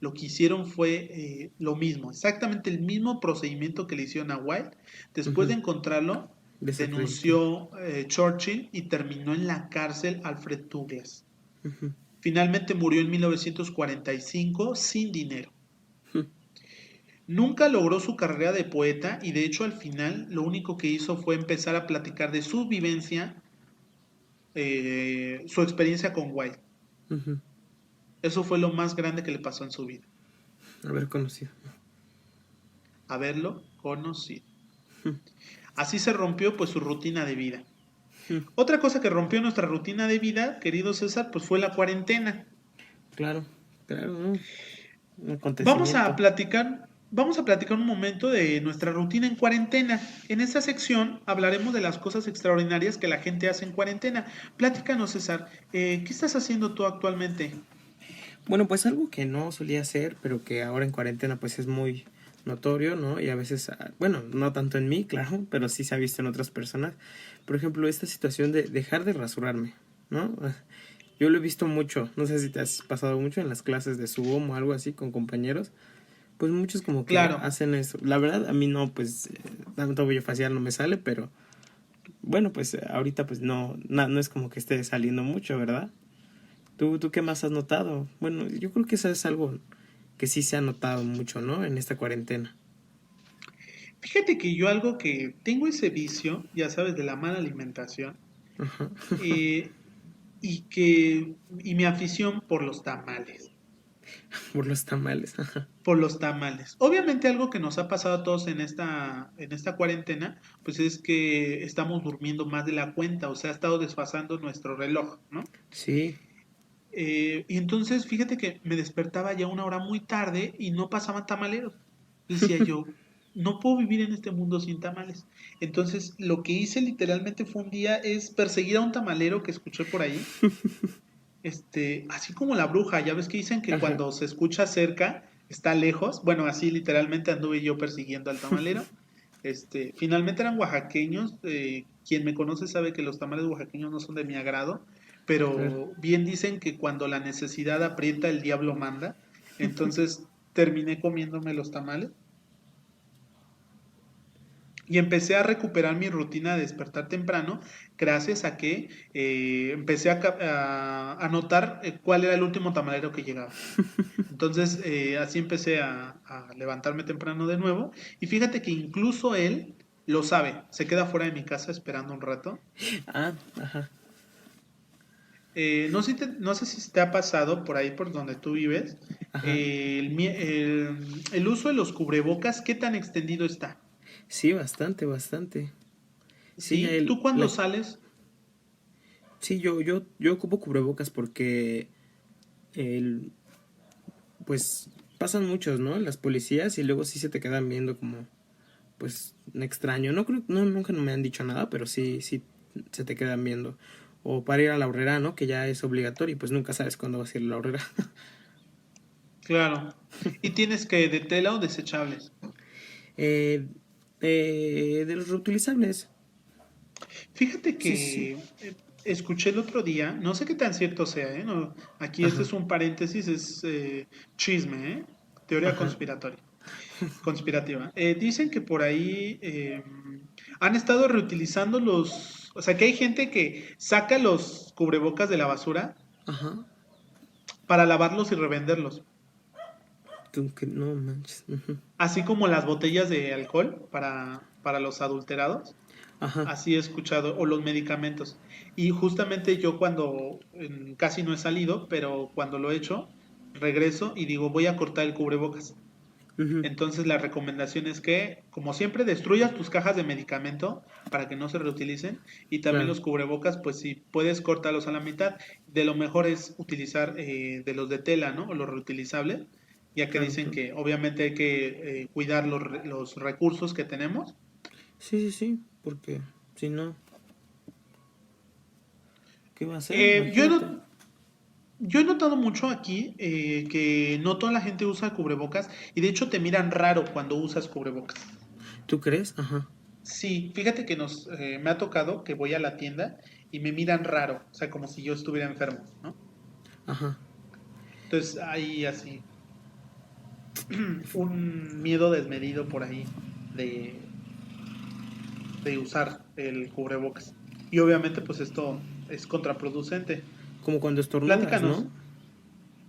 lo que hicieron fue lo mismo, exactamente el mismo procedimiento que le hicieron a White. Después de Ujú. encontrarlo, Desacreditó. denunció Churchill y terminó en la cárcel Alfred Douglas. Ujú, Finalmente murió en 1945 sin dinero. ujú. Nunca logró su carrera de poeta y de hecho al final lo único que hizo fue empezar a platicar de su vivencia, su experiencia con Wilde. Ujú. Eso fue lo más grande que le pasó en su vida, Haber conocido. haberlo conocido. Ujú, Así se rompió pues su rutina de vida. ujú. Otra cosa que rompió nuestra rutina de vida, querido César, pues fue la cuarentena. Claro, claro, ¿no? Un Vamos a acontecimiento. platicar, vamos a platicar un momento de nuestra rutina en cuarentena. En esta sección hablaremos de las cosas extraordinarias que la gente hace en cuarentena. Platícanos, César, ¿qué estás haciendo tú actualmente? Bueno, pues algo que no solía hacer, pero que ahora en cuarentena pues es muy notorio, ¿no? Y a veces, bueno, no tanto en mí, claro, pero sí se ha visto en otras personas. Por ejemplo, esta situación de dejar de rasurarme, ¿no? Yo lo he visto mucho, no sé si te has pasado mucho en las clases de Zoom o algo así con compañeros, pues muchos como que Claro, hacen eso. La verdad, a mí no, pues, tanto vello facial no me sale, pero bueno, pues ahorita pues no es como que esté saliendo mucho, ¿verdad? ¿Tú qué más has notado? Bueno, yo creo que eso es algo que sí se ha notado mucho, ¿no? En esta cuarentena. fíjate que yo algo que tengo ese vicio, ya sabes, de la mala alimentación, Ajá. eh, y mi afición por los tamales. Por los tamales. Ajá. Por los tamales. Obviamente algo que nos ha pasado a todos en esta cuarentena, pues es que estamos durmiendo más de la cuenta, o sea, ha estado desfasando nuestro reloj, ¿no? Sí. Y entonces, fíjate que me despertaba ya una hora muy tarde y no pasaban tamaleros. Decía yo, no puedo vivir en este mundo sin tamales. Entonces, lo que hice literalmente fue un día es perseguir a un tamalero que escuché por ahí, así como la bruja, ya ves que dicen que Ajá. cuando se escucha cerca, está lejos. Bueno, así literalmente anduve yo persiguiendo al tamalero. Finalmente eran oaxaqueños. Quien me conoce sabe que los tamales oaxaqueños no son de mi agrado, Claro. pero bien dicen que cuando la necesidad aprieta, el diablo manda. Entonces terminé comiéndome los tamales y empecé a recuperar mi rutina de despertar temprano gracias a que empecé a notar cuál era el último tamalero que llegaba. Entonces, así empecé a levantarme temprano de nuevo. Y fíjate que incluso él lo sabe, se queda fuera de mi casa esperando un rato. Ah, ajá. No sé si te ha pasado por ahí, por donde tú vives, Ajá. el uso de los cubrebocas, ¿qué tan extendido está? Sí, bastante, bastante. Sí, ¿Sí? ¿Tú cuando sales? sí, yo ocupo cubrebocas porque el, pues pasan muchos, ¿no? Las policías y luego sí se te quedan viendo como, pues, extraño. No creo, no, nunca me han dicho nada, pero sí se te quedan viendo. O para ir a la horrera, ¿no? Que ya es obligatorio y pues nunca sabes cuándo vas a ir a la horrera. Claro. ¿Y tienes que de tela o desechables? eh, de los reutilizables. Fíjate Sí, sí. que escuché el otro día, no sé qué tan cierto sea, ¿eh? No, aquí este Ajá, es un paréntesis, es chisme, ¿eh? Teoría ajá. conspiratoria, conspirativa. Dicen que por ahí han estado reutilizando o sea, que hay gente que saca los cubrebocas de la basura Ajá. para lavarlos y revenderlos, Tú que no manches. Ujú. así como las botellas de alcohol para los adulterados. Ajá. Así he escuchado, o los medicamentos. Y justamente yo cuando casi no he salido, pero cuando lo he hecho, regreso y digo, voy a cortar el cubrebocas. Ujú. Entonces la recomendación es que, como siempre, destruyas tus cajas de medicamento para que no se reutilicen y también Claro. los cubrebocas, pues si puedes cortarlos a la mitad, de lo mejor es utilizar de los de tela, ¿no? O los reutilizables, ya que Claro, dicen claro. que obviamente hay que cuidar los recursos que tenemos. Sí, sí, sí. Porque si no, ¿qué va a hacer? Eh, yo, he Imagínate. not- Yo he notado mucho aquí que no toda la gente usa cubrebocas y de hecho te miran raro cuando usas cubrebocas. ¿Tú crees? Ajá. Sí, fíjate que me ha tocado que voy a la tienda y me miran raro, o sea, como si yo estuviera enfermo, ¿no? Ajá. Entonces hay así un miedo desmedido por ahí de, de usar el cubrebocas. Y obviamente pues esto es contraproducente. como cuando estornudas, Platícanos. ¿no?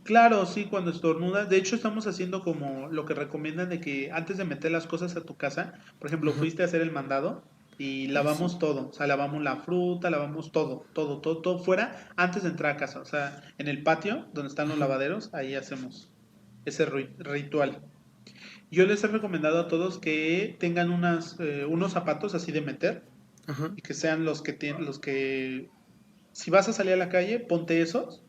Claro, sí, cuando estornudas. De hecho, estamos haciendo como lo que recomiendan de que antes de meter las cosas a tu casa, por ejemplo, Ajá. fuiste a hacer el mandado y Ah, sí. lavamos todo. O sea, lavamos la fruta, lavamos todo, todo, todo, todo fuera antes de entrar a casa. O sea, en el patio, donde están los Ajá. lavaderos, ahí hacemos ese ritual. Yo les he recomendado a todos que tengan unos zapatos así de meter Ajá. y que sean los que tienen, los que, si vas a salir a la calle, ponte esos,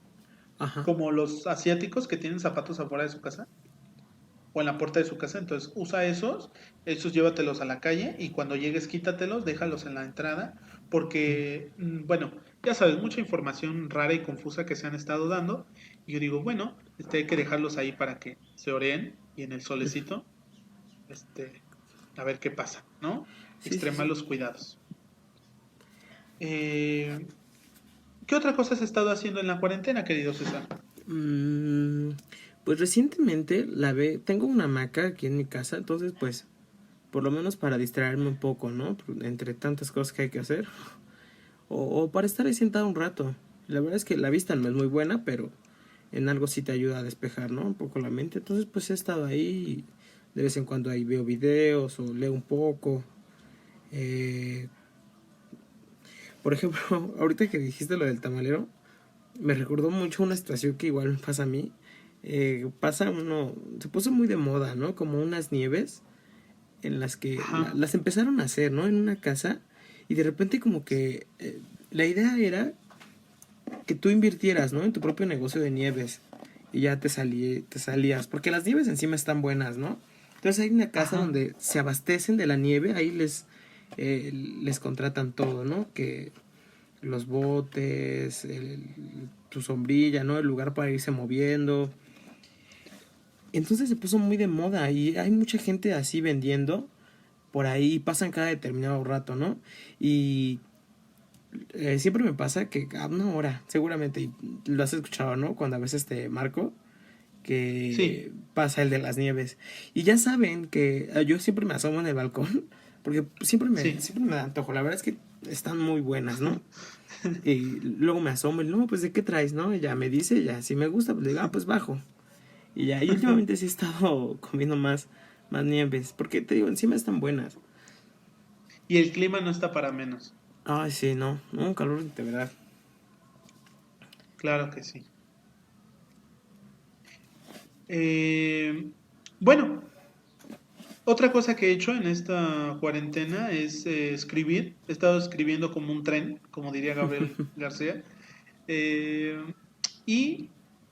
Ajá. como los asiáticos que tienen zapatos afuera de su casa o en la puerta de su casa. Entonces usa esos llévatelos a la calle y cuando llegues quítatelos, déjalos en la entrada, porque, bueno, ya sabes, mucha información rara y confusa que se han estado dando. Y yo digo, bueno, hay que dejarlos ahí para que se oreen y en el solecito, este, a ver qué pasa, ¿no? Sí, sí, Extrema sí. los cuidados. Eh, ¿Qué otra cosa has estado haciendo en la cuarentena, querido César? Mm, pues recientemente tengo una hamaca aquí en mi casa, entonces pues por lo menos para distraerme un poco, ¿no? Entre tantas cosas que hay que hacer. O para estar ahí sentado un rato. La verdad es que la vista no es muy buena, pero en algo sí te ayuda a despejar, ¿no? Un poco la mente. Entonces pues he estado ahí y de vez en cuando ahí veo videos o leo un poco. Eh, por ejemplo, ahorita que dijiste lo del tamalero, me recordó mucho una situación que igual me pasa a mí. Se puso muy de moda, ¿no? Como unas nieves en las que Ajá, las empezaron a hacer, ¿no? En una casa y de repente como que la idea era que tú invirtieras, ¿no? En tu propio negocio de nieves y ya te salías, porque las nieves encima están buenas, ¿no? Entonces hay una casa ajá. donde se abastecen de la nieve, ahí les contratan todo, ¿no? Que los botes, tu sombrilla, ¿no? El lugar para irse moviendo. Entonces se puso muy de moda y hay mucha gente así vendiendo por ahí, pasan cada determinado rato, ¿no? Y siempre me pasa que a una hora, seguramente, y lo has escuchado, ¿no? Cuando a veces te marco, Sí, que pasa el de las nieves. Y ya saben que yo siempre me asomo en el balcón, porque sí. siempre me da antojo. La verdad es que están muy buenas, ¿no? Y luego me asomo y no, pues ¿de qué traes, no? Y ya me dice, ya, si me gusta, pues le digo, ah, pues bajo. Y ya, y últimamente sí he estado comiendo más nieves, porque te digo, encima están buenas. Y el clima no está para menos. Ay, sí, no, un calor de verdad. Claro que sí. Eh, bueno, otra cosa que he hecho en esta cuarentena es escribir. He estado escribiendo como un tren, como diría Gabriel García. Eh, y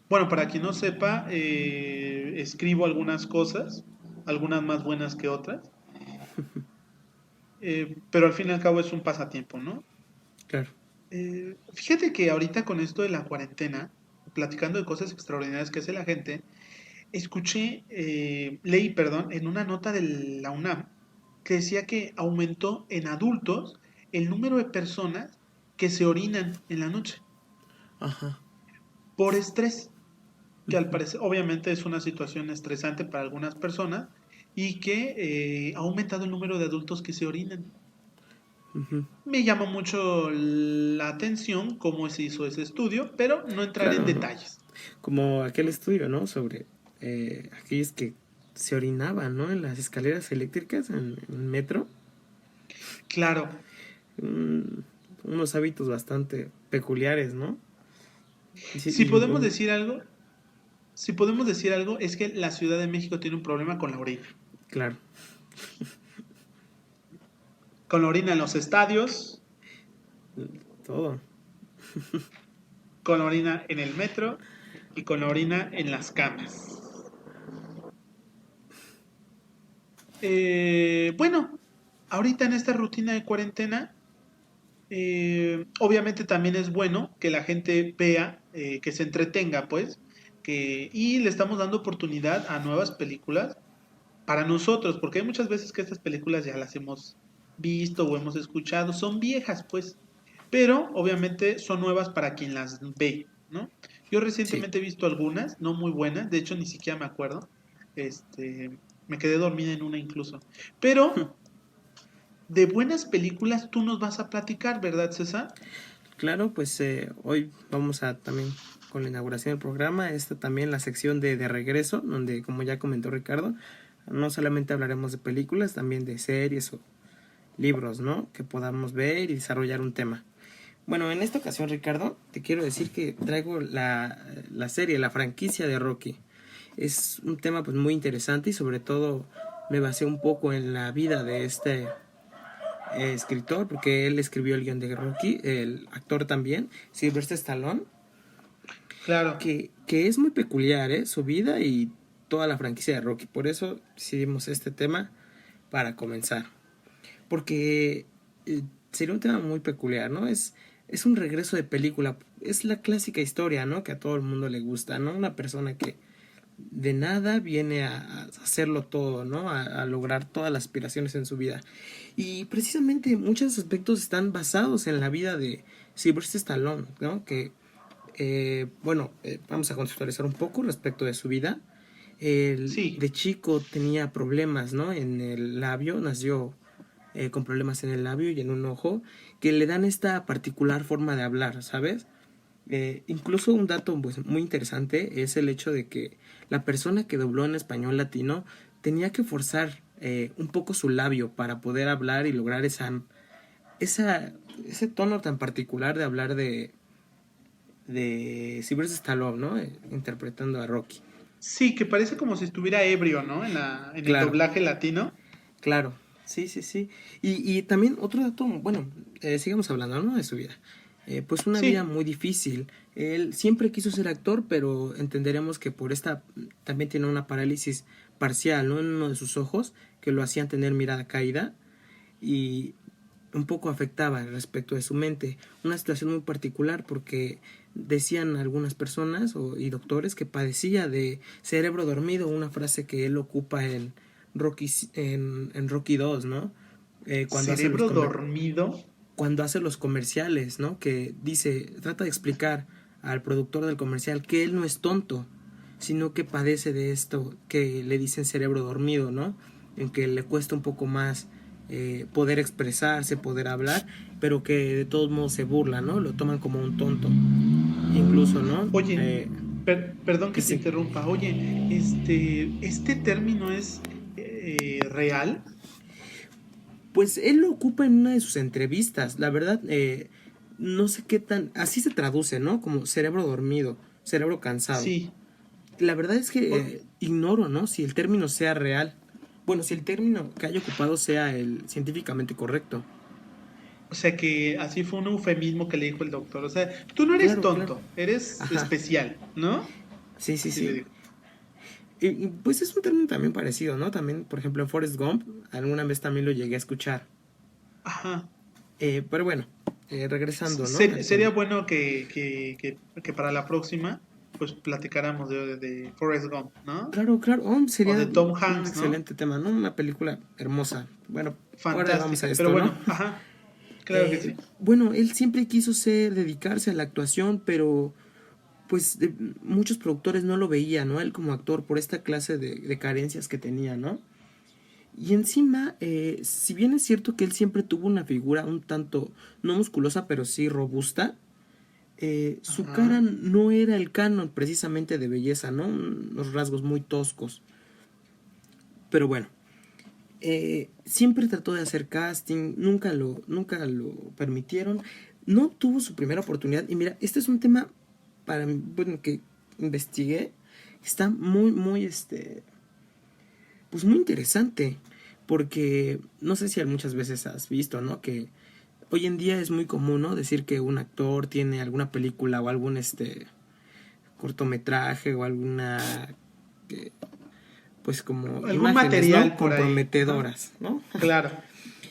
bueno, para quien no sepa, escribo algunas cosas, algunas más buenas que otras, pero al fin y al cabo es un pasatiempo, ¿no? Claro. Fíjate que ahorita con esto de la cuarentena, platicando de cosas extraordinarias que hace la gente, leí, perdón, en una nota de la UNAM que decía que aumentó en adultos el número de personas que se orinan en la noche Ajá. por estrés, que al parecer obviamente es una situación estresante para algunas personas y que ha aumentado el número de adultos que se orinan. Ujú. Me llama mucho la atención cómo se hizo ese estudio, pero no entraré en Claro. detalles. Como aquel estudio, ¿no? Sobre aquellos que se orinaban, ¿no? En las escaleras eléctricas en metro. Claro, Mm, unos hábitos bastante peculiares, ¿no? Sí, si podemos decir algo, si podemos decir algo, es que la Ciudad de México tiene un problema con la orina. claro. Con la orina en los estadios, Todo. con la orina en el metro y con la orina en las camas. Bueno, ahorita en esta rutina de cuarentena, obviamente también es bueno que la gente vea, que se entretenga, pues, y le estamos dando oportunidad a nuevas películas para nosotros, porque hay muchas veces que estas películas ya las hemos visto o hemos escuchado, son viejas, pues, pero obviamente son nuevas para quien las ve, ¿no? Yo Sí. recientemente he visto algunas, no muy buenas, de hecho ni siquiera me acuerdo, me quedé dormida en una incluso, pero de buenas películas tú nos vas a platicar, ¿verdad, César? Claro, pues hoy vamos a también con la inauguración del programa, esta también la sección de regreso, donde como ya comentó Ricardo, no solamente hablaremos de películas, también de series o libros, ¿no? Que podamos ver y desarrollar un tema. Bueno, en esta ocasión, Ricardo, te quiero decir que traigo la serie, la franquicia de Rocky. Es un tema pues muy interesante y sobre todo me basé un poco en la vida de este escritor, porque él escribió el guión de Rocky, el actor también, Sylvester Stallone, Claro. que es muy peculiar, su vida y toda la franquicia de Rocky. Por eso decidimos este tema para comenzar. Porque sería un tema muy peculiar, ¿no? Es un regreso de película. Es la clásica historia, ¿no? Que a todo el mundo le gusta, ¿no? Una persona que de nada viene a hacerlo todo, ¿no? A lograr todas las aspiraciones en su vida. Y precisamente muchos aspectos están basados en la vida de Sylvester Stallone, ¿no? Que, vamos a contextualizar un poco respecto de su vida. Él Sí. de chico tenía problemas, ¿no? En el labio, nació con problemas en el labio y en un ojo, que le dan esta particular forma de hablar, ¿sabes? Incluso un dato pues, muy interesante es el hecho de que la persona que dobló en español latino tenía que forzar un poco su labio para poder hablar y lograr ese tono tan particular de hablar de Sylvester Stallone, ¿no? Interpretando a Rocky. Sí, que parece como si estuviera ebrio, ¿no? En el Claro, doblaje latino. claro, sí, sí, sí. Y también otro dato, bueno, sigamos hablando, ¿no? De su vida. Pues una vida Sí, muy difícil. Él siempre quiso ser actor, pero entenderemos que por esta también tiene una parálisis parcial, ¿no? En uno de sus ojos, que lo hacían tener mirada caída y un poco afectaba respecto de su mente. Una situación muy particular porque decían algunas personas y doctores que padecía de cerebro dormido, una frase que él ocupa en Rocky 2, ¿no? Cuando hace cerebro dormido. cuando hace los comerciales, ¿no? Que dice, trata de explicar al productor del comercial que él no es tonto, sino que padece de esto que le dicen cerebro dormido, ¿no? En que le cuesta un poco más poder expresarse, poder hablar, pero que de todos modos se burla, ¿no? Lo toman como un tonto, incluso, ¿no? Oye, perdón Que que te sí. interrumpa. Oye, este término es real. Pues él lo ocupa en una de sus entrevistas, la verdad, no sé qué tan, así se traduce, ¿no? Como cerebro dormido, cerebro cansado. Sí. La verdad es que O, ignoro, ¿no? Si el término sea real. Bueno, si el término que haya ocupado sea el científicamente correcto. o sea que así fue un eufemismo que le dijo el doctor. O sea, tú no eres Claro, claro. tonto, eres Ajá. especial, ¿no? Sí, sí, Así le sí. dijo. Pues es un término también parecido, ¿no? También, por ejemplo, en Forrest Gump, alguna vez también lo llegué a escuchar. Ajá. Pero bueno, regresando, ¿no? Al Sería tema. bueno que para la próxima, pues platicáramos de Forrest Gump, ¿no? Claro, claro. Oh, O sería de Tom un Hanks, ¿no? excelente tema, ¿no? Una película hermosa. Bueno, ahora vamos a Fantástica. Pero esto, ¿no? bueno, ajá, claro que sí. Bueno, él siempre quiso dedicarse a la actuación, pero pues muchos productores no lo veían, ¿no? Él como actor por esta clase de carencias que tenía, ¿no? Y encima, si bien es cierto que él siempre tuvo una figura un tanto, no musculosa, pero sí robusta, su cara Ajá. no era el canon precisamente de belleza, ¿no? Unos rasgos muy toscos. Pero bueno, siempre trató de hacer casting, nunca lo permitieron. No tuvo su primera oportunidad. Y mira, este es un tema para mí, bueno, que investigué. Está muy, muy, pues muy interesante. Porque no sé si muchas veces has visto, ¿no? Que hoy en día es muy común, ¿no? Decir que un actor tiene alguna película o algún, cortometraje o alguna, pues como Algún imágenes, ¿no? material por ahí. Ajá. Comprometedoras, ¿no? Claro.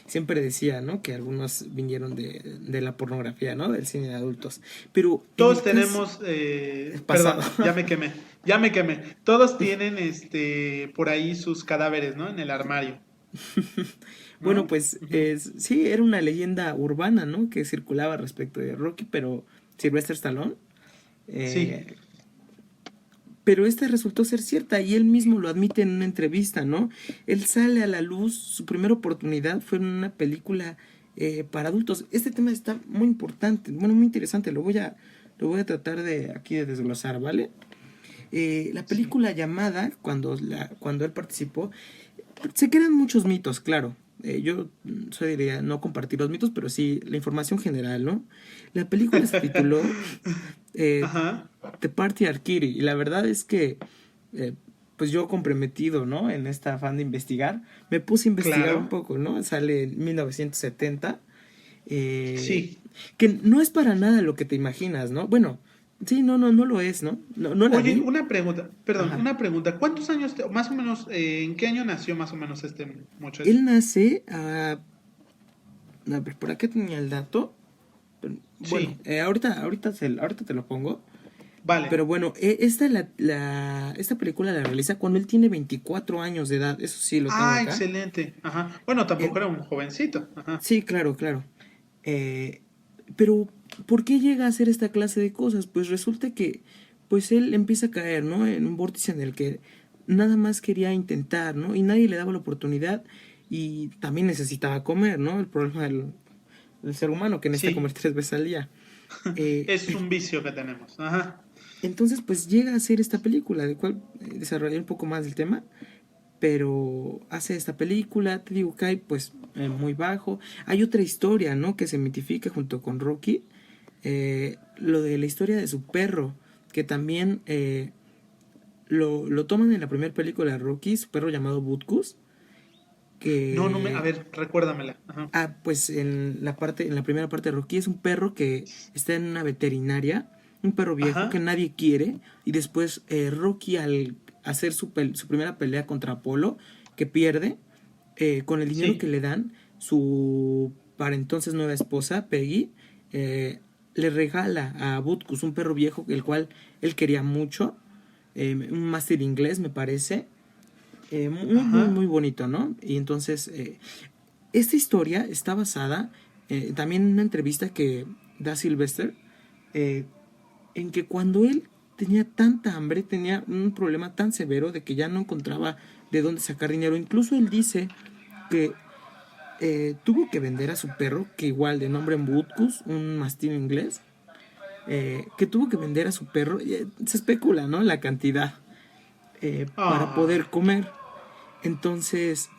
Siempre decía, ¿no? Que algunos vinieron de la pornografía, ¿no? Del cine de adultos. Pero en Todos el caso tenemos, pasado, perdón, ya me quemé, ya me quemé. Todos tienen, por ahí sus cadáveres, ¿no? En el armario, bueno, ¿no? pues Ujú. sí, era una leyenda urbana, ¿no? Que circulaba respecto de Rocky, pero Sylvester Stallone. Sí, Eh, pero esta resultó ser cierta y él mismo lo admite en una entrevista, ¿no? Él sale a la luz, su primera oportunidad fue en una película para adultos. Este tema está muy importante, bueno, muy interesante. Lo voy a tratar de aquí de desglosar, ¿vale? La Sí. película Llamada, cuando él participó, se crean muchos mitos, claro. Yo soy de no compartir los mitos, pero sí la información general, ¿no? La película se tituló eh, Ajá. The Party Arcade y la verdad es que, eh, pues yo comprometido, ¿no? En esta afán de investigar, me puse a investigar un Claro. poco, ¿no? Sale en 1970, eh, Sí. que no es para nada lo que te imaginas, ¿no? Bueno, sí, no lo es, ¿no? No la Oye, vi. una pregunta, perdón, Ajá. una pregunta. ¿Cuántos años, más o menos, en qué año nació más o menos este muchacho? Él nace a ver, por acá tenía el dato. Bueno, Sí, ahorita te lo pongo. vale. Pero bueno, esta película la realiza cuando él tiene 24 años de edad. Eso sí lo tengo Ah, acá. excelente. Ajá. Bueno, tampoco Él, era un jovencito. Ajá. sí, claro, claro. Eh, pero, ¿por qué llega a hacer esta clase de cosas? Pues resulta que, pues él empieza a caer, ¿no? En un vórtice en el que nada más quería intentar, ¿no? Y nadie le daba la oportunidad y también necesitaba comer, ¿no? El problema del ser humano que necesita Sí, comer 3 veces al día. Eh, es un vicio que tenemos. Ajá. entonces, pues llega a hacer esta película, de cual desarrollé un poco más del tema, pero hace esta película, te digo, cae pues muy bajo. Hay otra historia, ¿no? Que se mitifica junto con Rocky, lo de la historia de su perro, que también lo toman en la primera película de Rocky, su perro llamado Butkus, No, no me. A que ver, recuérdamela. Ajá. pues en la primera parte de Rocky es un perro que está en una veterinaria, un perro viejo que Ajá. nadie quiere, y después Rocky al hacer su primera pelea contra Apolo, que pierde, con el dinero que Sí, le dan, su para entonces nueva esposa, Peggy, le regala a Butkus un perro viejo, el cual él quería mucho, un máster inglés me parece, muy ajá. bonito, ¿no? Y entonces, esta historia está basada también en una entrevista que da Sylvester, eh, en que cuando él tenía tanta hambre, tenía un problema tan severo de que ya no encontraba de dónde sacar dinero. Incluso él dice que tuvo que vender a su perro, que igual de nombre Butkus, un mastín inglés, que tuvo que vender a su perro, se especula, ¿no? La cantidad, para poder Ah. comer. Entonces,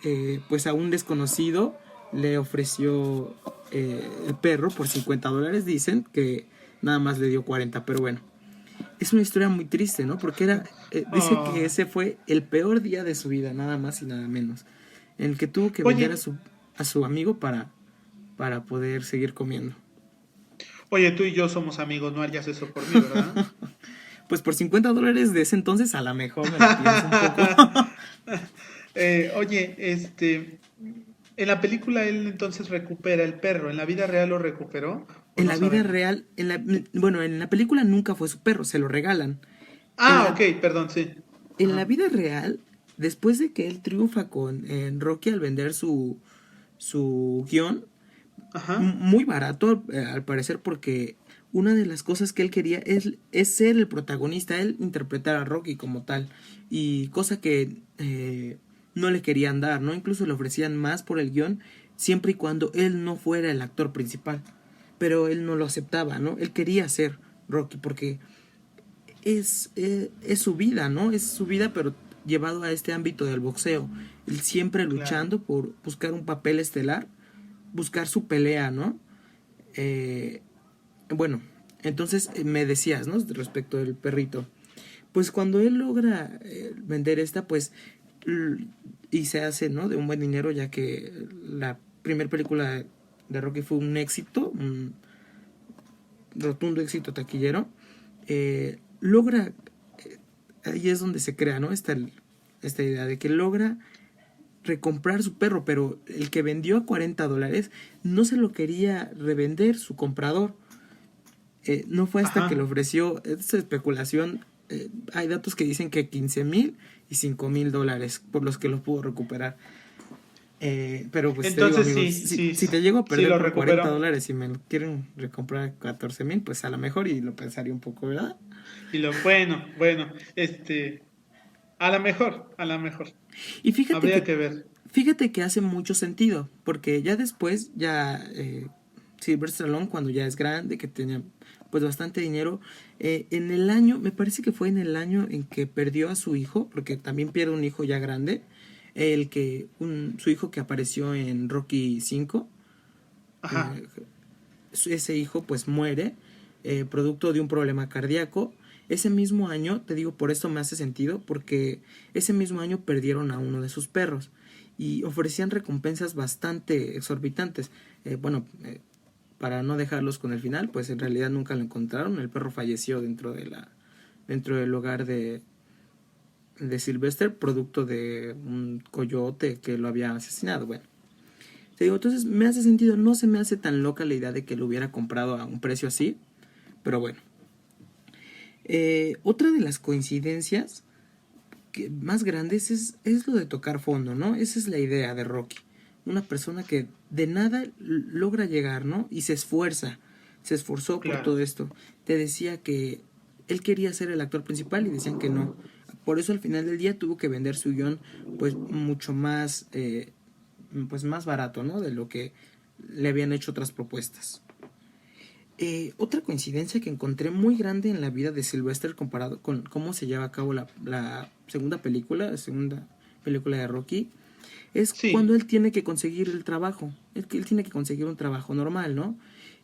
pues a un desconocido le ofreció el perro por $50. Dicen que nada más le dio 40, pero bueno. Es una historia muy triste, ¿no? Porque dice que Ah. ese fue el peor día de su vida, nada más y nada menos. En el que tuvo que vender a Oye, su amigo para poder seguir comiendo. oye, tú y yo somos amigos, no harías eso por mí, ¿verdad? Pues por $50 de ese entonces a lo mejor me la pienso un poco. Oye, en la película él entonces recupera el perro, ¿en la vida real lo recuperó o En no la vida sabemos? real, bueno, en la película nunca fue su perro, se lo regalan. En Ah, la, ok, perdón, sí. en la Ajá, vida real, después de que él triunfa con en Rocky al vender su guión, ajá, muy barato al parecer, porque una de las cosas que él quería es ser el protagonista, él interpretar a Rocky como tal, y cosa que no le querían dar, ¿no? Incluso le ofrecían más por el guión, siempre y cuando él no fuera el actor principal, pero él no lo aceptaba, ¿no? Él quería ser Rocky porque es su vida, ¿no? Es su vida, pero llevado a este ámbito del boxeo. Él siempre claro. luchando por buscar un papel estelar, buscar su pelea, ¿no? Eh, bueno, entonces me decías, ¿no? Respecto del perrito. Pues cuando él logra vender esta, pues, y se hace, ¿no? De un buen dinero, ya que la primera película de Rocky fue un éxito, un rotundo éxito taquillero, logra, ahí es donde se crea, ¿no? Esta idea de que logra recomprar su perro, pero el que vendió a $40 no se lo quería revender su comprador. No fue hasta que le Ajá. ofreció, esta especulación, hay datos que dicen que 15,000 y $5,000 por los que lo pudo recuperar. Pero pues te digo, Entonces amigos, sí, si, sí, si te llego a sí perder lo por cuarenta recuperó. dólares y me lo quieren recomprar a 14,000, pues a lo mejor y lo pensaría un poco, ¿verdad? Bueno, bueno, a lo mejor, Y fíjate habría que que ver. Fíjate que hace mucho sentido, porque ya después, Sylvester Stallone, cuando ya es grande, que tenía pues bastante dinero, en el año, me parece que fue en el año en que perdió a su hijo, porque también pierde un hijo ya grande, su hijo que apareció en Rocky 5, Ajá. ese hijo pues muere, producto de un problema cardíaco. Ese mismo año, te digo, por esto me hace sentido, porque ese mismo año perdieron a uno de sus perros y ofrecían recompensas bastante exorbitantes. Para no dejarlos con el final, pues en realidad nunca lo encontraron. El perro falleció dentro del hogar de Sylvester, producto de un coyote que lo había asesinado. Bueno, te digo, entonces me hace sentido, no se me hace tan loca la idea de que lo hubiera comprado a un precio así, pero bueno. Otra de las coincidencias más grandes es lo de tocar fondo, ¿no? Esa es la idea de Rocky. Una persona que de nada logra llegar, ¿no? Y se esforzó por Claro. todo esto. Te decía que él quería ser el actor principal y decían que no. Por eso al final del día tuvo que vender su guión pues mucho más, pues más barato, ¿no? De lo que le habían hecho otras propuestas. Otra coincidencia que encontré muy grande en la vida de Sylvester comparado con cómo se lleva a cabo la segunda película de Rocky, es cuando Sí. él tiene que conseguir el trabajo. Él tiene que conseguir un trabajo normal, ¿no?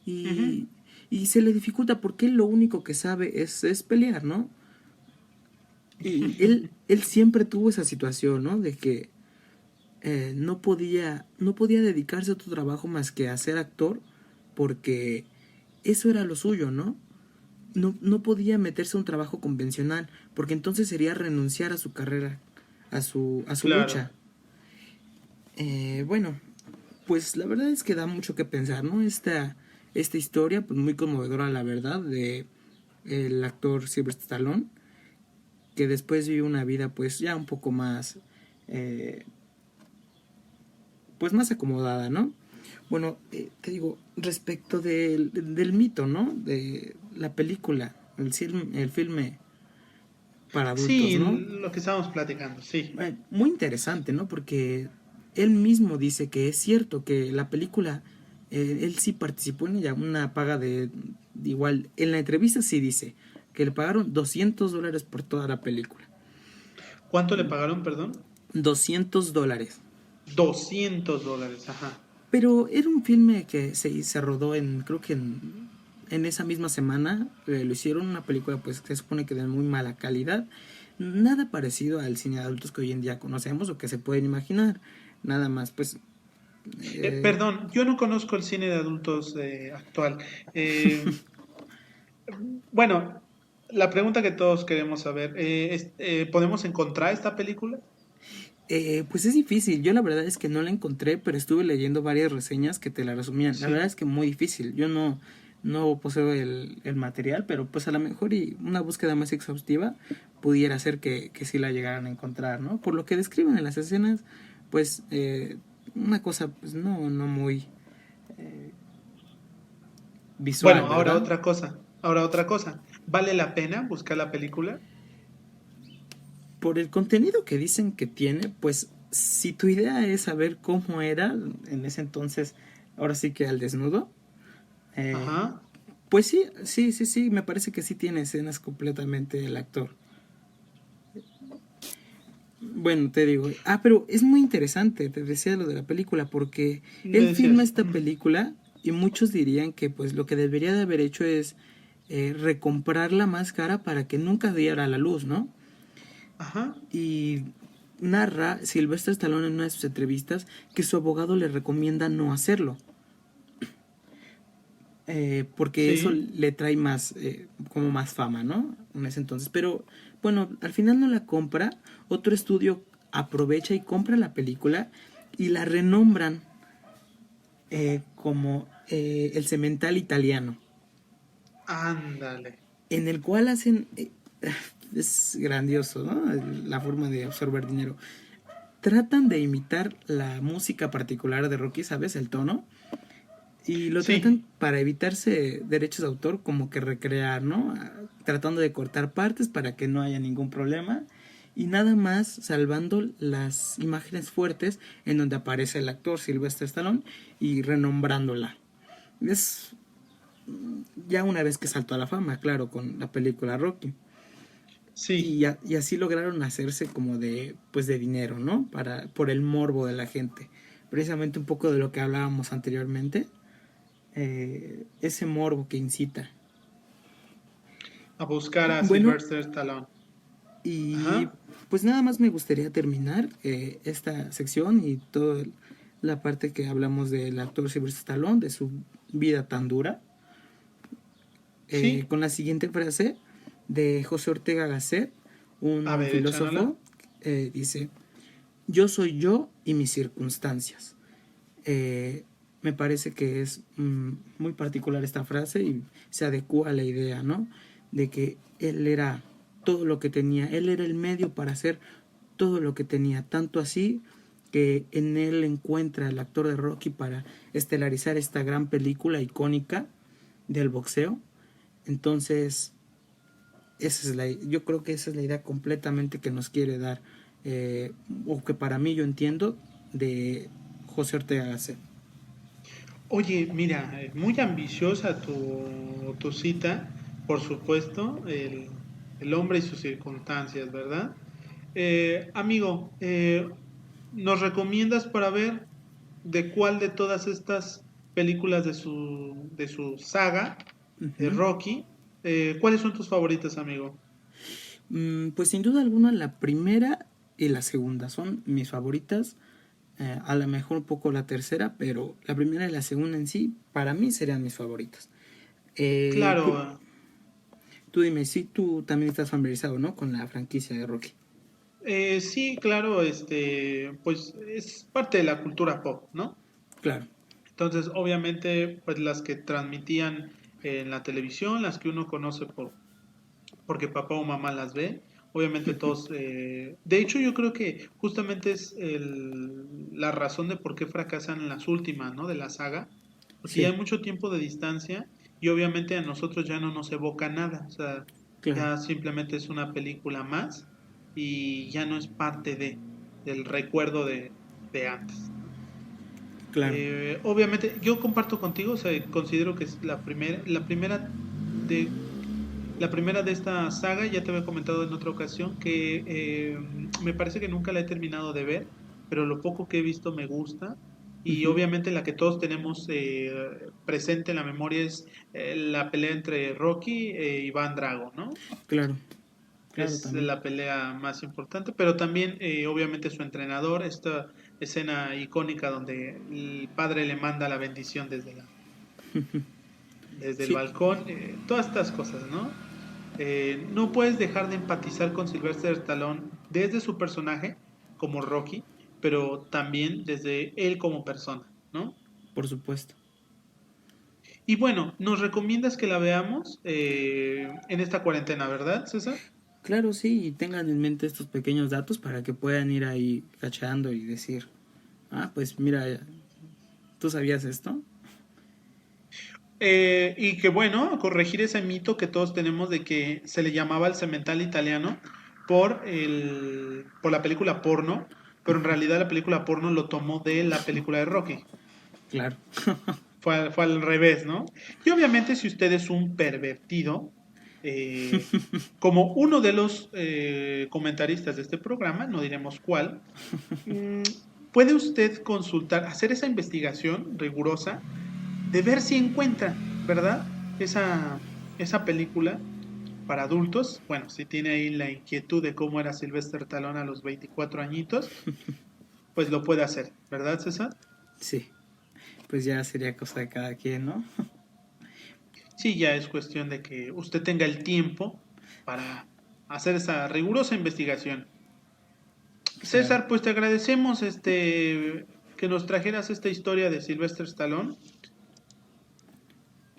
Ujú. Y se le dificulta porque él lo único que sabe es pelear, ¿no? Y él siempre tuvo esa situación, ¿no? De que no podía dedicarse a otro trabajo más que a ser actor porque eso era lo suyo, ¿no? No podía meterse a un trabajo convencional porque entonces sería renunciar a su carrera, a su Claro. lucha. Bueno, pues la verdad es que da mucho que pensar, ¿no? Esta historia, pues muy conmovedora, la verdad, de el actor Sylvester Stallone, que después vivió una vida pues ya un poco más, eh, pues más acomodada, ¿no? Bueno, te digo, respecto del mito, ¿no? De la película, el filme para adultos, Sí, ¿no? lo que estábamos platicando, sí. Muy interesante, ¿no? Porque él mismo dice que es cierto que la película, él sí participó en ella, una paga igual, en la entrevista sí dice que le pagaron $200 por toda la película. ¿Cuánto le pagaron, perdón? $200. $200, ajá. Pero era un filme que se rodó creo que en esa misma semana, lo hicieron una película pues que se supone que de muy mala calidad, nada parecido al cine de adultos que hoy en día conocemos o que se pueden imaginar, nada más pues, eh, Perdón, yo no conozco el cine de adultos actual. Eh, bueno, la pregunta que todos queremos saber, ¿podemos encontrar esta película? pues es difícil, yo la verdad es que no la encontré, pero estuve leyendo varias reseñas que te la resumían, la verdad Sí. es que muy difícil, yo no poseo el material, pero pues a lo mejor y una búsqueda más exhaustiva pudiera hacer que sí la llegaran a encontrar, ¿no? Por lo que describen en las escenas, pues una cosa pues no muy Bueno, visual, ahora ¿verdad? otra cosa, ahora otra cosa. ¿Vale la pena buscar la película? Por el contenido que dicen que tiene, pues si tu idea es saber cómo era en ese entonces, ahora sí que al desnudo, eh, Ajá. pues sí, me parece que sí tiene escenas completamente el actor. Bueno, te digo, pero es muy interesante, te decía lo de la película, porque Me él filma decías. esta película y muchos dirían que pues lo que debería de haber hecho es recomprar la máscara para que nunca diera a la luz, ¿no? Ajá. Y narra Sylvester Stallone en una de sus entrevistas que su abogado le recomienda no hacerlo, porque eso Sí. le trae más, como más fama, ¿no? En ese entonces. Pero bueno, al final no la compra, otro estudio aprovecha y compra la película y la renombran como El Cemental Italiano, Ándale. en el cual hacen... es grandioso, ¿no? La forma de absorber dinero. Tratan de imitar la música particular de Rocky, ¿sabes? El tono. Y lo Sí. tratan para evitarse derechos de autor como que recrear, ¿no? Tratando de cortar partes para que no haya ningún problema. y nada más salvando las imágenes fuertes en donde aparece el actor Sylvester Stallone y renombrándola. Es ya una vez que saltó a la fama, claro, con la película Rocky. Sí, Y así lograron hacerse como de, pues de dinero, ¿no? Por el morbo de la gente. Precisamente un poco de lo que hablábamos anteriormente. Ese morbo que incita. a buscar a Bueno, Sylvester Stallone. y Ajá. pues nada más me gustaría terminar esta sección y toda la parte que hablamos del actor Sylvester Stallone, de su vida tan dura, Sí, con la siguiente frase de José Ortega Gasset, a un ver, échanosla. filósofo. Dice: yo soy yo y mis circunstancias. Eh, Me parece que es muy particular esta frase y se adecua a la idea, ¿no? De que él era todo lo que tenía, él era el medio para hacer todo lo que tenía, tanto así que en él encuentra el actor de Rocky para estelarizar esta gran película icónica del boxeo. Entonces, yo creo que esa es la idea completamente que nos quiere dar, o que para mí yo entiendo, de José Ortega Gasset. Oye, mira, muy ambiciosa tu cita, por supuesto, el hombre y sus circunstancias, ¿verdad? Amigo, ¿nos recomiendas para ver de cuál de todas estas películas de su saga, Uh-huh. Rocky, cuáles son tus favoritas, amigo? Pues sin duda alguna la primera y la segunda son mis favoritas. A lo mejor un poco la tercera, pero la primera y la segunda en sí, para mí serían mis favoritas. Eh, Claro, tú, tú dime, si tú también estás familiarizado, ¿no? Con la franquicia de Rocky. sí, claro, pues es parte de la cultura pop, ¿no? Claro. Entonces, obviamente, pues las que transmitían en la televisión, las que uno conoce porque papá o mamá las ve, obviamente todos, de hecho yo creo que justamente es la razón de por qué fracasan las últimas, ¿no? De la saga, porque ya Sí, hay mucho tiempo de distancia y obviamente a nosotros ya no nos evoca nada, o sea, claro, ya simplemente es una película más y ya no es parte del recuerdo de antes, ¿no? claro. Obviamente, yo comparto contigo, o sea, considero que es de, la primera de esta saga, ya te había comentado en otra ocasión, que me parece que nunca la he terminado de ver, pero lo poco que he visto me gusta. Y Uh-huh. obviamente la que todos tenemos presente en la memoria es la pelea entre Rocky e Iván Drago, ¿no? Claro, claro Es también. la pelea más importante, pero también obviamente su entrenador, esta escena icónica donde el padre le manda la bendición desde el Sí, balcón, todas estas cosas, ¿no? No puedes dejar de empatizar con Sylvester Stallone desde su personaje como Rocky, pero también desde él como persona, ¿no? por supuesto. Y bueno, nos recomiendas que la veamos en esta cuarentena, ¿verdad, César? Claro, sí, y tengan en mente estos pequeños datos para que puedan ir ahí cachando y decir: ah, pues mira, ¿tú sabías esto? Y que bueno, corregir ese mito que todos tenemos de que se le llamaba el cemental italiano por la película porno, pero en realidad la película porno lo tomó de la película de Rocky. Claro. Fue al revés, ¿no? Y obviamente si usted es un pervertido, eh, como uno de los comentaristas de este programa, no diremos cuál, mm, puede usted consultar, hacer esa investigación rigurosa de ver si encuentra, ¿verdad? Esa película para adultos. Bueno, si tiene ahí la inquietud de cómo era Sylvester Stallone a los 24 añitos, pues lo puede hacer, ¿verdad, César? Sí, pues ya sería cosa de cada quien, ¿no? Sí, ya es cuestión de que usted tenga el tiempo para hacer esa rigurosa investigación. Claro. César, pues te agradecemos que nos trajeras esta historia de Sylvester Stallone.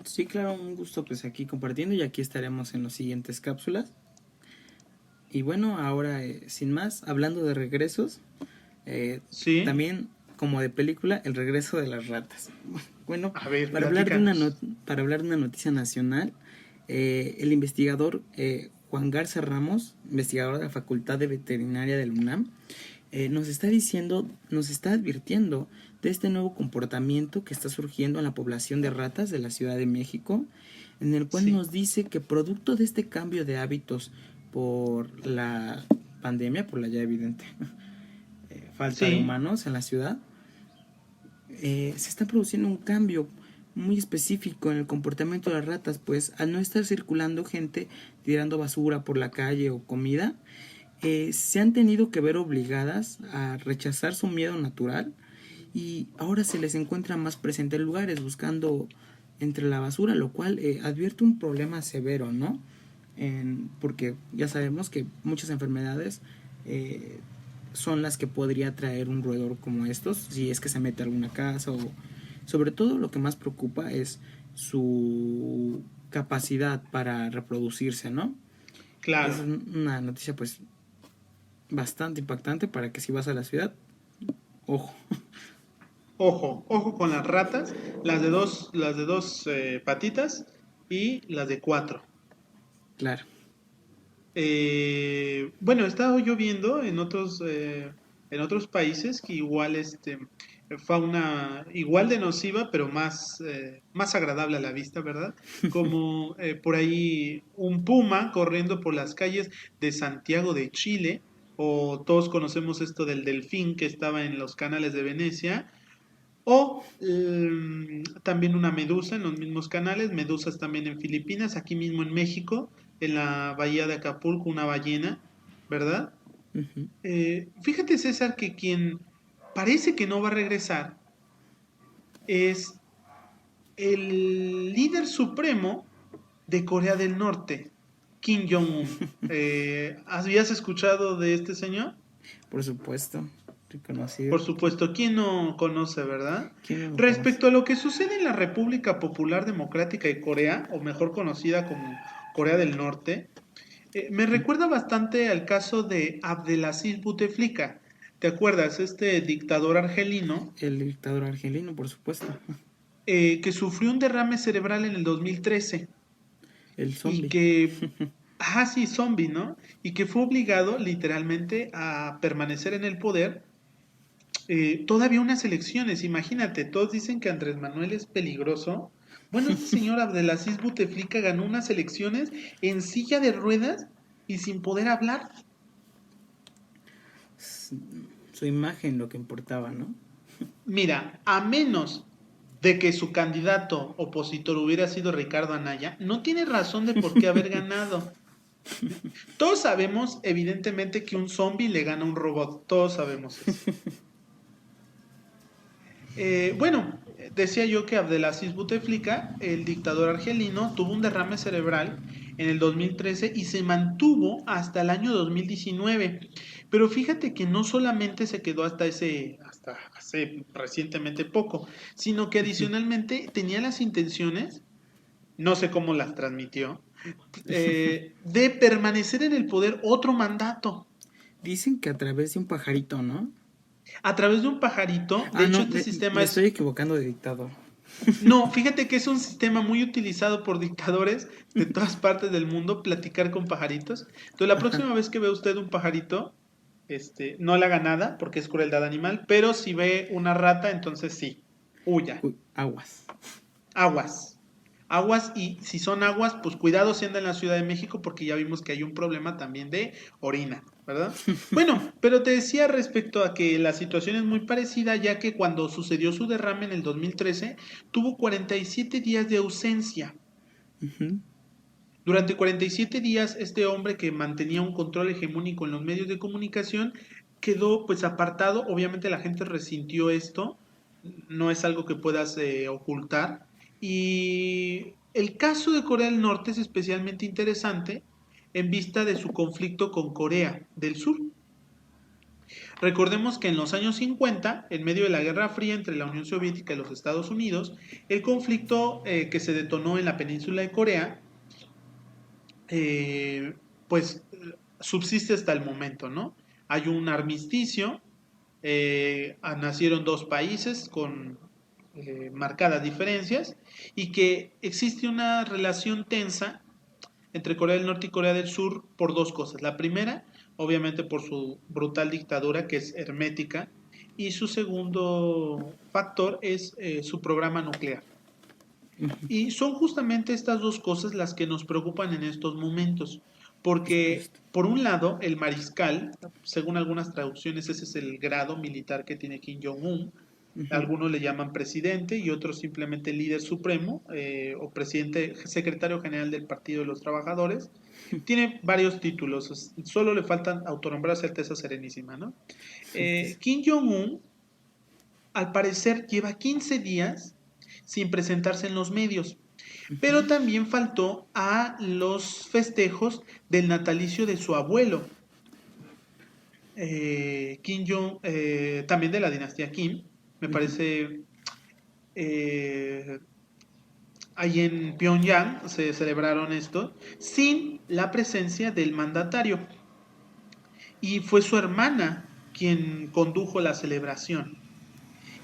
Sí, claro, un gusto pues aquí compartiendo y aquí estaremos en las siguientes cápsulas. Y bueno, ahora sin más, hablando de regresos, eh, Sí, también como de película, El regreso de las ratas. Bueno, a ver, para hablar de una, platícanos. para hablar de una noticia nacional, el investigador Juan Garza Ramos, investigador de la Facultad de Veterinaria del UNAM, nos está advirtiendo de este nuevo comportamiento que está surgiendo en la población de ratas de la Ciudad de México, en el cual Sí, nos dice que producto de este cambio de hábitos por la pandemia, por la ya evidente falta de sí, humanos en la ciudad, se está produciendo un cambio muy específico en el comportamiento de las ratas, pues al no estar circulando gente tirando basura por la calle o comida, se han tenido que ver obligadas a rechazar su miedo natural y ahora se les encuentra más presente en lugares buscando entre la basura, lo cual advierte un problema severo, ¿no? Porque ya sabemos que muchas enfermedades son las que podría traer un roedor como estos, si es que se mete a alguna casa, o sobre todo lo que más preocupa es su capacidad para reproducirse, ¿no? Es claro. una noticia pues bastante impactante para que si vas a la ciudad, ojo. Ojo, ojo con las ratas, las de dos patitas y las de cuatro. Claro. Bueno, he estado yo viendo en otros países que igual fauna igual de nociva, pero más agradable a la vista, ¿verdad? Como por ahí un puma corriendo por las calles de Santiago de Chile, o todos conocemos esto del delfín que estaba en los canales de Venecia, o también una medusa en los mismos canales, medusas también en Filipinas, aquí mismo en México, en la bahía de Acapulco, una ballena, ¿verdad? Ujú. Fíjate, César, que quien parece que no va a regresar es el líder supremo de Corea del Norte, Kim Jong-un. ¿Habías escuchado de este señor? Por supuesto, reconocido. Por supuesto, ¿quién no conoce, verdad? ¿Quién no lo conoce? Respecto a lo que sucede en la República Popular Democrática de Corea, o mejor conocida como Corea del Norte, me recuerda bastante al caso de Abdelaziz Bouteflika. ¿Te acuerdas? Este dictador argelino El dictador argelino, por supuesto. que sufrió un derrame cerebral en el 2013 El y zombie. que, sí, zombie, ¿no? Y que fue obligado literalmente a permanecer en el poder todavía unas elecciones, imagínate, todos dicen que Andrés Manuel es peligroso. Bueno, este señor Abdelaziz Bouteflika ganó unas elecciones en silla de ruedas y sin poder hablar. Su imagen lo que importaba, ¿no? Mira, a menos de que su candidato opositor hubiera sido Ricardo Anaya, no tiene razón de por qué haber ganado. Todos sabemos, evidentemente, que un zombie le gana a un robot. Todos sabemos eso. Bueno, decía yo que Abdelaziz Bouteflika, el dictador argelino, tuvo un derrame cerebral en el 2013 y se mantuvo hasta el año 2019. Pero fíjate que no solamente se quedó hasta hace recientemente poco, sino que adicionalmente tenía las intenciones, no sé cómo las transmitió, de permanecer en el poder otro mandato. Dicen que a través de un pajarito, ¿no? A través de un pajarito, de Ah, hecho no, este sistema me estoy es. equivocando de dictador. No, fíjate que es un sistema muy utilizado por dictadores de todas partes del mundo, platicar con pajaritos. Entonces, la Ajá. próxima vez que ve usted un pajarito, no le haga nada porque es crueldad animal, pero si ve una rata, entonces sí, huya. Uy, aguas. Aguas. Aguas, y si son aguas, pues cuidado si anda en la Ciudad de México porque ya vimos que hay un problema también de orina, ¿verdad? Bueno, pero te decía respecto a que la situación es muy parecida, ya que cuando sucedió su derrame en el 2013 tuvo 47 días de ausencia. Ujú. Durante 47 días, este hombre que mantenía un control hegemónico en los medios de comunicación quedó pues apartado. Obviamente la gente resintió esto, no es algo que puedas ocultar. Y el caso de Corea del Norte es especialmente interesante en vista de su conflicto con Corea del Sur. Recordemos que en los años 50, en medio de la Guerra Fría entre la Unión Soviética y los Estados Unidos, el conflicto que se detonó en la península de Corea eh, pues subsiste hasta el momento, ¿no? Hay un armisticio, nacieron dos países con marcadas diferencias y que existe una relación tensa entre Corea del Norte y Corea del Sur por dos cosas. La primera, obviamente por su brutal dictadura que es hermética, y su segundo factor es su programa nuclear. Y son justamente estas dos cosas las que nos preocupan en estos momentos, Por porque supuesto. por un lado el mariscal, según algunas traducciones ese es el grado militar que tiene Kim Jong-un, Ujú. algunos le llaman presidente y otros simplemente líder supremo o presidente, secretario general del Partido de los Trabajadores. Tiene varios títulos, solo le faltan autonombrarse Alteza Serenísima, ¿no? Pues, Kim Jong-un, al parecer, lleva 15 días sin presentarse en los medios, pero también faltó a los festejos del natalicio de su abuelo, Kim Jong, también de la dinastía Kim, me ujú. parece, eh, ahí en Pyongyang se celebraron esto, sin la presencia del mandatario, y fue su hermana quien condujo la celebración.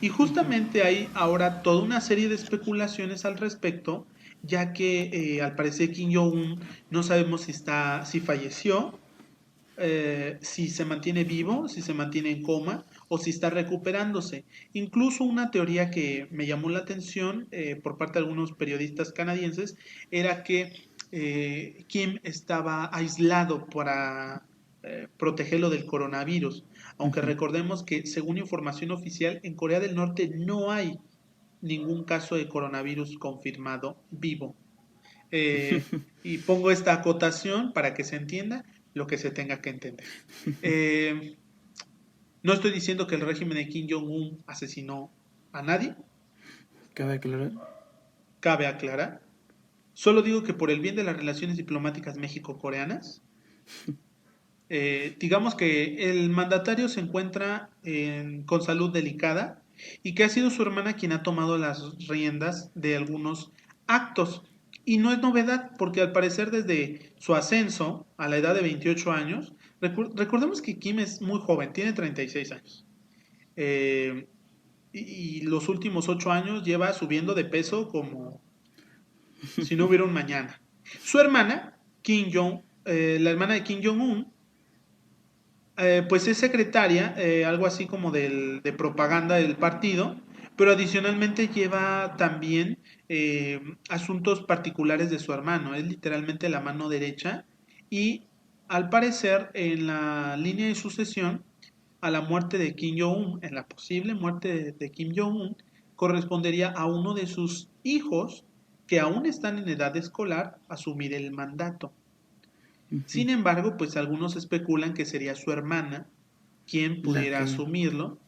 Y Ujú. justamente hay ahora toda una serie de especulaciones al respecto, ya que al parecer Kim Jong-un no sabemos si falleció, si se mantiene vivo, si se mantiene en coma o si está recuperándose. Incluso una teoría que me llamó la atención por parte de algunos periodistas canadienses era que Kim estaba aislado para protegerlo del coronavirus, aunque Ujú. recordemos que según información oficial en Corea del Norte no hay ningún caso de coronavirus confirmado vivo. Y pongo esta acotación para que se entienda lo que se tenga que entender. Eh, no estoy diciendo que el régimen de Kim Jong-un asesinó a nadie, Cabe aclarar. cabe aclarar. Solo digo que por el bien de las relaciones diplomáticas México-coreanas, digamos que el mandatario se encuentra con salud delicada y que ha sido su hermana quien ha tomado las riendas de algunos actos. Y no es novedad, porque al parecer desde su ascenso a la edad de 28 años, recordemos que Kim es muy joven, tiene 36 años. Eh, y los últimos 8 años lleva subiendo de peso como si no hubiera un mañana. Su hermana, la hermana de Kim Jong-un, pues es secretaria, algo así como de propaganda del partido, pero adicionalmente lleva también asuntos particulares de su hermano, es literalmente la mano derecha y al parecer en la línea de sucesión a la muerte de Kim Jong-un, en la posible muerte de Kim Jong-un, correspondería a uno de sus hijos que aún están en edad escolar asumir el mandato. Ujú. Sin embargo, pues algunos especulan que sería su hermana quien La pudiera que. asumirlo,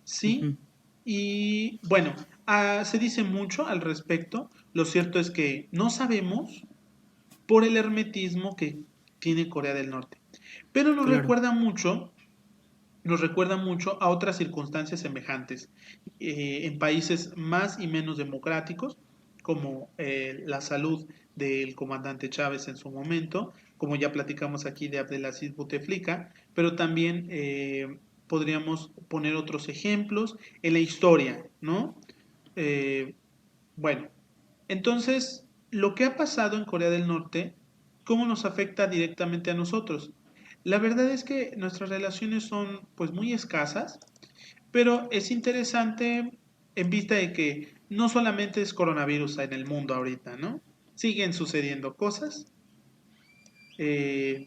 ¿sí? Ujú. Y bueno, se dice mucho al respecto. Lo cierto es que no sabemos por el hermetismo que tiene Corea del Norte. Pero Claro. nos recuerda mucho a otras circunstancias semejantes en países más y menos democráticos, como la salud del comandante Chávez en su momento, como ya platicamos aquí de Abdelaziz Bouteflika, pero también podríamos poner otros ejemplos en la historia, ¿no? Eh, bueno, entonces, lo que ha pasado en Corea del Norte, ¿cómo nos afecta directamente a nosotros? La verdad es que nuestras relaciones son pues muy escasas, pero es interesante en vista de que no solamente es coronavirus en el mundo ahorita, ¿no? Siguen sucediendo cosas. eh,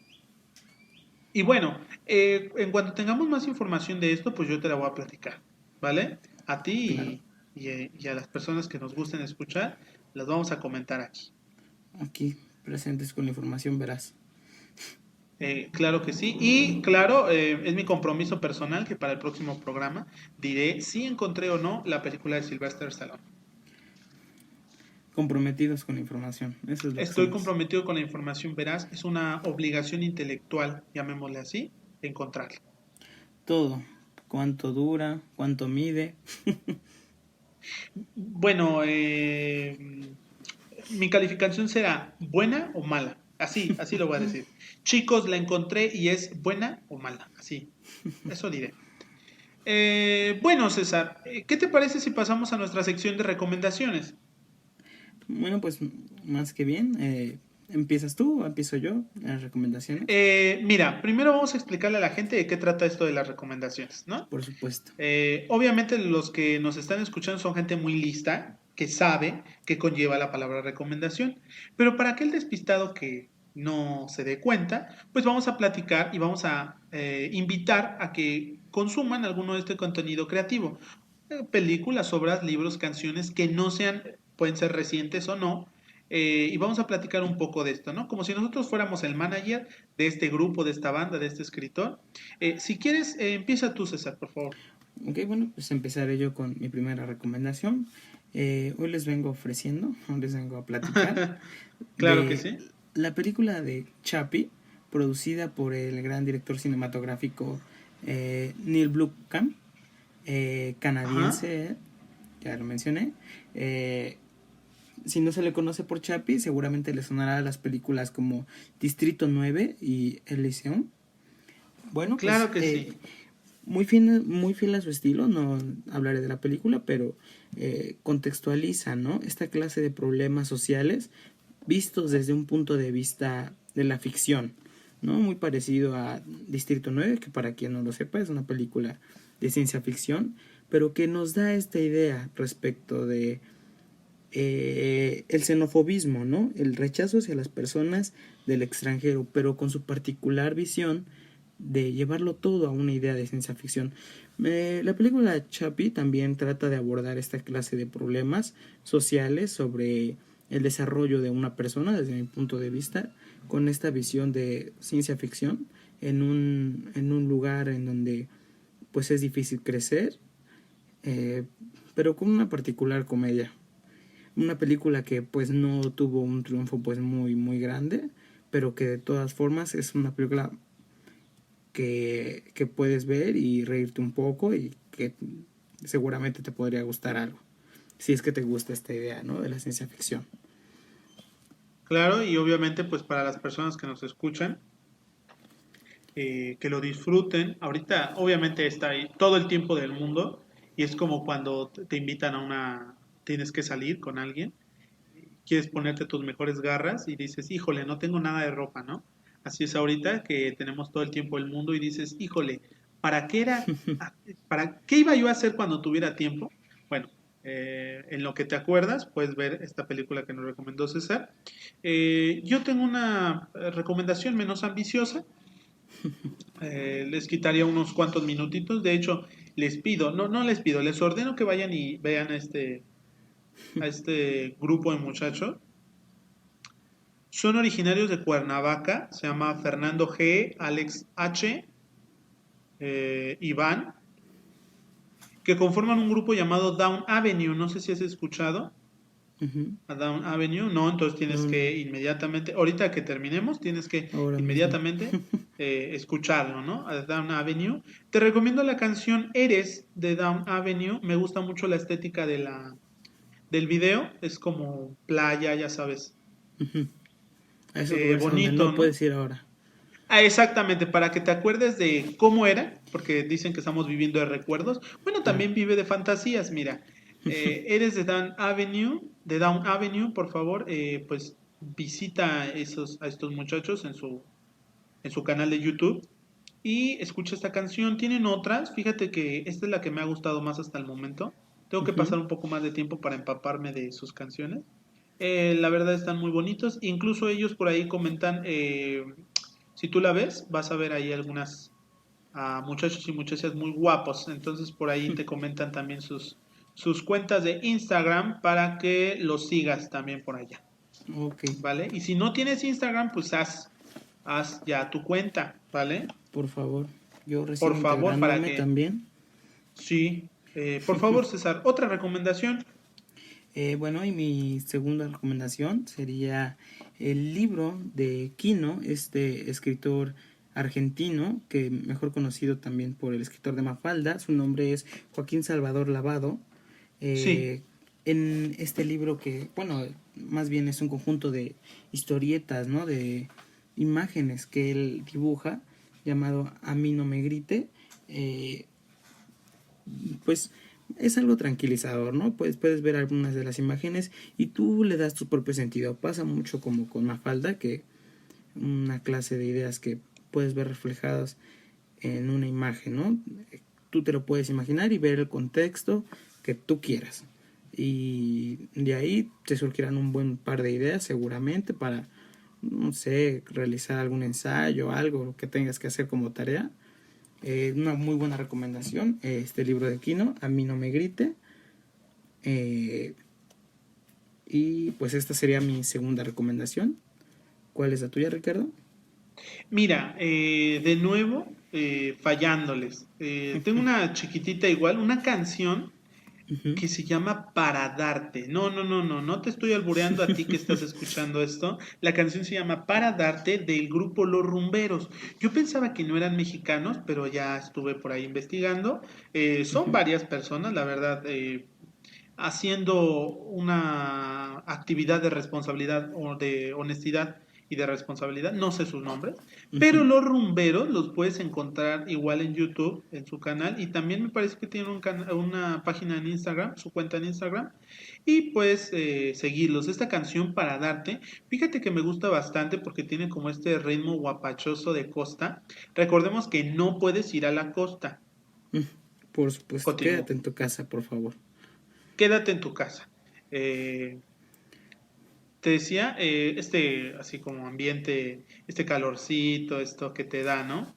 y bueno, en cuanto tengamos más información de esto, pues yo te la voy a platicar, ¿vale? A Claro. ti y a las personas que nos gusten escuchar, las vamos a comentar aquí. Aquí presentes con la información verás. Claro que sí. Y claro, es mi compromiso personal que para el próximo programa diré si encontré o no la película de Sylvester Stallone. Comprometidos con la información. Eso es lo que Estoy somos. comprometido con la información veraz. Es una obligación intelectual, llamémosle así, encontrarla. Todo. Cuánto dura, cuánto mide. Bueno, mi calificación será buena o mala. Así, así lo voy a decir. Chicos, la encontré y es buena o mala. Así, eso diré. Bueno, César, ¿qué te parece si pasamos a nuestra sección de recomendaciones? Bueno, pues más que bien. ¿Empiezas tú o empiezo yo las recomendaciones? Mira, primero vamos a explicarle a la gente de qué trata esto de las recomendaciones, ¿no? Por supuesto. Obviamente los que nos están escuchando son gente muy lista, que sabe qué conlleva la palabra recomendación, pero para aquel despistado que no se dé cuenta, pues vamos a platicar y vamos a invitar a que consuman alguno de este contenido creativo. Películas, obras, libros, canciones que no sean, pueden ser recientes o no, y vamos a platicar un poco de esto, ¿no? Como si nosotros fuéramos el manager de este grupo, de esta banda, de este escritor. Si quieres, empieza tú, César, por favor. Ok, bueno, pues empezaré yo con mi primera recomendación. Hoy les vengo ofreciendo, hoy les vengo a platicar Claro que de sí. la película de Chappie, producida por el gran director cinematográfico Neil Blomkamp, Ajá. canadiense, ya lo mencioné. Si no se le conoce por Chappie, seguramente le sonará a las películas como Distrito 9 y Elysium. Bueno, pues Claro que sí. muy fiel a su estilo, no hablaré de la película, pero contextualiza, ¿no? Esta clase de problemas sociales vistos desde un punto de vista de la ficción, ¿no? Muy parecido a Distrito 9, que para quien no lo sepa es una película de ciencia ficción, pero que nos da esta idea respecto de el xenofobismo, ¿no? El rechazo hacia las personas del extranjero, pero con su particular visión de llevarlo todo a una idea de ciencia ficción. La película Chappie también trata de abordar esta clase de problemas sociales sobre el desarrollo de una persona, desde mi punto de vista, con esta visión de ciencia ficción en un lugar en donde pues es difícil crecer, eh, pero con una particular comedia. Una película que pues no tuvo un triunfo pues muy grande, pero que de todas formas es una película que puedes ver y reírte un poco y que seguramente te podría gustar algo, si es que te gusta esta idea, ¿no? De la ciencia ficción. Claro, y obviamente, pues para las personas que nos escuchan, que lo disfruten. Ahorita, obviamente, está ahí todo el tiempo del mundo y es como cuando te invitan a una, tienes que salir con alguien, quieres ponerte tus mejores garras y dices, híjole, no tengo nada de ropa, ¿no? Así es ahorita que tenemos todo el tiempo del mundo y dices, híjole, ¿para qué era, para qué iba yo a hacer cuando tuviera tiempo? Bueno, en lo que te acuerdas, puedes ver esta película que nos recomendó César. Yo tengo una recomendación menos ambiciosa. Les quitaría unos cuantos minutitos. De hecho, les pido, no les pido, les ordeno que vayan y vean a este grupo de muchachos. Son originarios de Cuernavaca, se llama Fernando G, Alex H, Iván, que conforman un grupo llamado Down Avenue. No sé si has escuchado Uh-huh. a Down Avenue. No, entonces tienes No, que no, inmediatamente, ahorita que terminemos, tienes que ahora mismo. inmediatamente escucharlo, ¿no? A Down Avenue. Te recomiendo la canción Eres de Down Avenue. Me gusta mucho la estética del video. Es como playa, ya sabes. Uh-huh. A esos lugares a donde Bonito, no ¿no? puedes ir ahora. Ah, exactamente, para que te acuerdes de cómo era, porque dicen que estamos viviendo de recuerdos. Bueno, Claro. también vive de fantasías, mira. Eres de Down Avenue, por favor, pues visita a estos muchachos en su canal de YouTube y escucha esta canción. Tienen otras, fíjate que esta es la que me ha gustado más hasta el momento. Tengo que Uh-huh. pasar un poco más de tiempo para empaparme de sus canciones. La verdad están muy bonitos. Incluso ellos por ahí comentan, si tú la ves, vas a ver ahí algunas muchachos y muchachas muy guapos. Entonces por ahí te comentan también sus cuentas de Instagram para que los sigas también por allá. Ok, ¿Vale? Y si no tienes Instagram, pues haz ya tu cuenta, ¿vale? por favor. Yo Por recién favor, para integrándome que... también. Sí. Por favor, César, otra recomendación. Bueno, y mi segunda recomendación sería el libro de Quino, este escritor argentino, que mejor conocido también por el escritor de Mafalda. Su nombre es Joaquín Salvador Lavado. Sí. Eh, en este libro que, bueno, más bien es un conjunto de historietas, ¿no? De imágenes que él dibuja, llamado A mí no me grite. Eh, pues es algo tranquilizador, ¿no? Puedes ver algunas de las imágenes y tú le das tu propio sentido. Pasa mucho como con Mafalda, que una clase de ideas que puedes ver reflejadas en una imagen, ¿no? Tú te lo puedes imaginar y ver el contexto que tú quieras. Y de ahí te surgirán un buen par de ideas seguramente para, no sé, realizar algún ensayo, algo que tengas que hacer como tarea. Una muy buena recomendación, este libro de Kino, A mí no me grite. Y pues esta sería mi segunda recomendación. ¿Cuál es la tuya, Ricardo? Mira, de nuevo, fallándoles. Tengo una chiquitita igual, una canción Uh-huh. que se llama Para Darte. No, no, no, no, no te estoy albureando a ti que estás escuchando esto. La canción se llama Para Darte del grupo Los Rumberos. Yo pensaba que no eran mexicanos, pero ya estuve por ahí investigando. Son Uh-huh. varias personas, la verdad, haciendo una actividad de responsabilidad o de honestidad y de responsabilidad, no sé sus nombres, pero Uh-huh. los rumberos los puedes encontrar igual en YouTube, en su canal, y también me parece que tienen una página en Instagram, su cuenta en Instagram, y puedes seguirlos. Esta canción Para Darte, fíjate que me gusta bastante porque tiene como este ritmo guapachoso de costa. Recordemos que no puedes ir a la costa. Por supuesto, Continúo. quédate en tu casa, por favor. Quédate en tu casa. Eh, Te decía, así como ambiente, este calorcito, esto que te da, ¿no?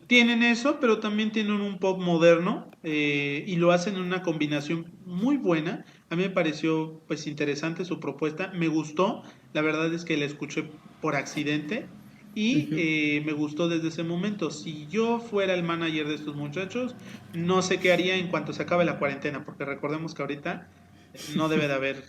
Tienen eso, pero también tienen un pop moderno y lo hacen en una combinación muy buena. A mí me pareció pues interesante su propuesta, me gustó, la verdad es que la escuché por accidente y Uh-huh. me gustó desde ese momento. Si yo fuera el manager de estos muchachos, no sé qué haría en cuanto se acabe la cuarentena, porque recordemos que ahorita no debe de haber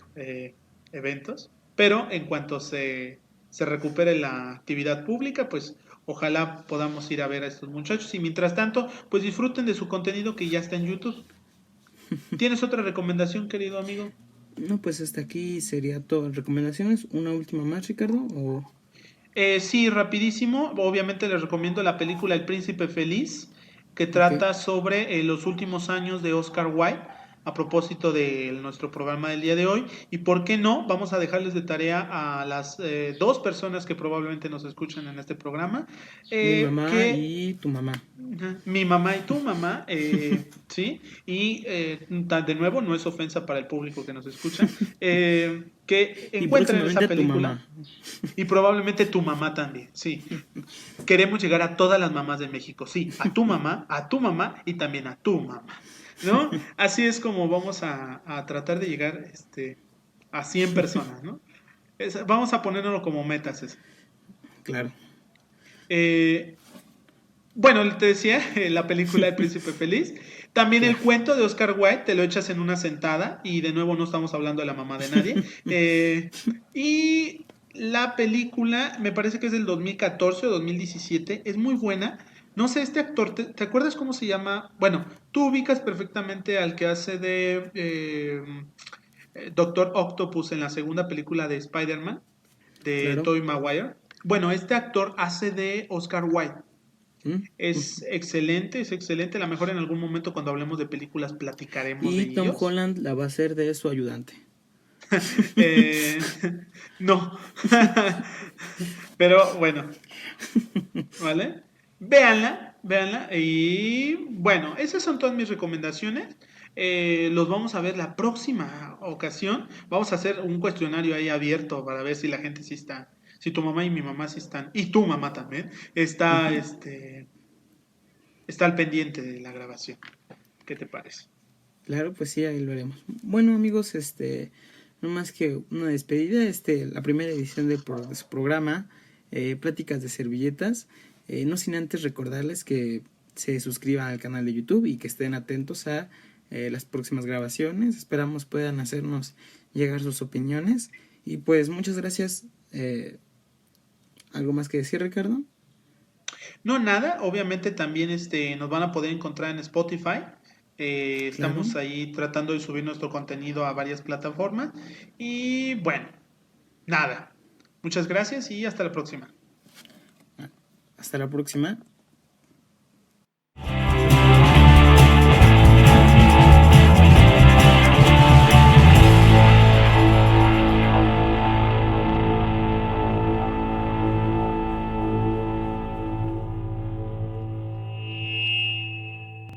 eventos, pero en cuanto se recupere la actividad pública, pues ojalá podamos ir a ver a estos muchachos y mientras tanto, pues disfruten de su contenido que ya está en YouTube. ¿Tienes otra recomendación, querido amigo? No, pues hasta aquí sería todo. ¿Recomendaciones? ¿Una última más, Ricardo? ¿O Sí, rapidísimo. Obviamente les recomiendo la película El Príncipe Feliz, que ok? trata sobre los últimos años de Oscar Wilde, a propósito de nuestro programa del día de hoy. Y por qué no, vamos a dejarles de tarea a las dos personas que probablemente nos escuchan en este programa, Mi mamá que y tu mamá. mi mamá y tu mamá, ¿sí? Y de nuevo, no es ofensa para el público que nos escucha, que Y encuentren esa próximamente tu película mamá. y probablemente tu mamá también, sí. Queremos llegar a todas las mamás de México, sí, a tu mamá y también a tu mamá, ¿no? Así es como vamos a tratar de llegar a 100 personas, ¿no? Vamos a ponerlo como metas eso. Claro. Eh, Bueno, te decía, la película El Príncipe Feliz. También el Claro. cuento de Oscar Wilde, te lo echas en una sentada y de nuevo no estamos hablando de la mamá de nadie. Y la película, me parece que es del 2014 o 2017, es muy buena. No sé, este actor, ¿te acuerdas cómo se llama? Bueno, tú ubicas perfectamente al que hace de Doctor Octopus en la segunda película de Spider-Man, de Claro. Tobey Maguire. Bueno, este actor hace de Oscar Wilde. ¿Mm? Es excelente. A lo mejor en algún momento cuando hablemos de películas platicaremos de Y Tom ellos. Holland la va a hacer de su ayudante. Eh, no. Pero bueno, ¿vale? Véanla, véanla. Y bueno, esas son todas mis recomendaciones. Los vamos a ver la próxima ocasión. Vamos a hacer un cuestionario ahí abierto para ver si la gente sí está, si tu mamá y mi mamá sí están, y tu mamá también, Ujú. está al pendiente de la grabación. ¿Qué te parece? Claro, pues sí, ahí lo haremos. Bueno, amigos, no más que una despedida, la primera edición de su programa, Pláticas de Servilletas. No sin antes recordarles que se suscriban al canal de YouTube y que estén atentos a las próximas grabaciones. Esperamos puedan hacernos llegar sus opiniones. Y pues muchas gracias. ¿Algo más que decir, Ricardo? No, nada, obviamente también nos van a poder encontrar en Spotify. Claro. Estamos ahí tratando de subir nuestro contenido a varias plataformas. Y bueno, nada. Muchas gracias y hasta la próxima. Hasta la próxima.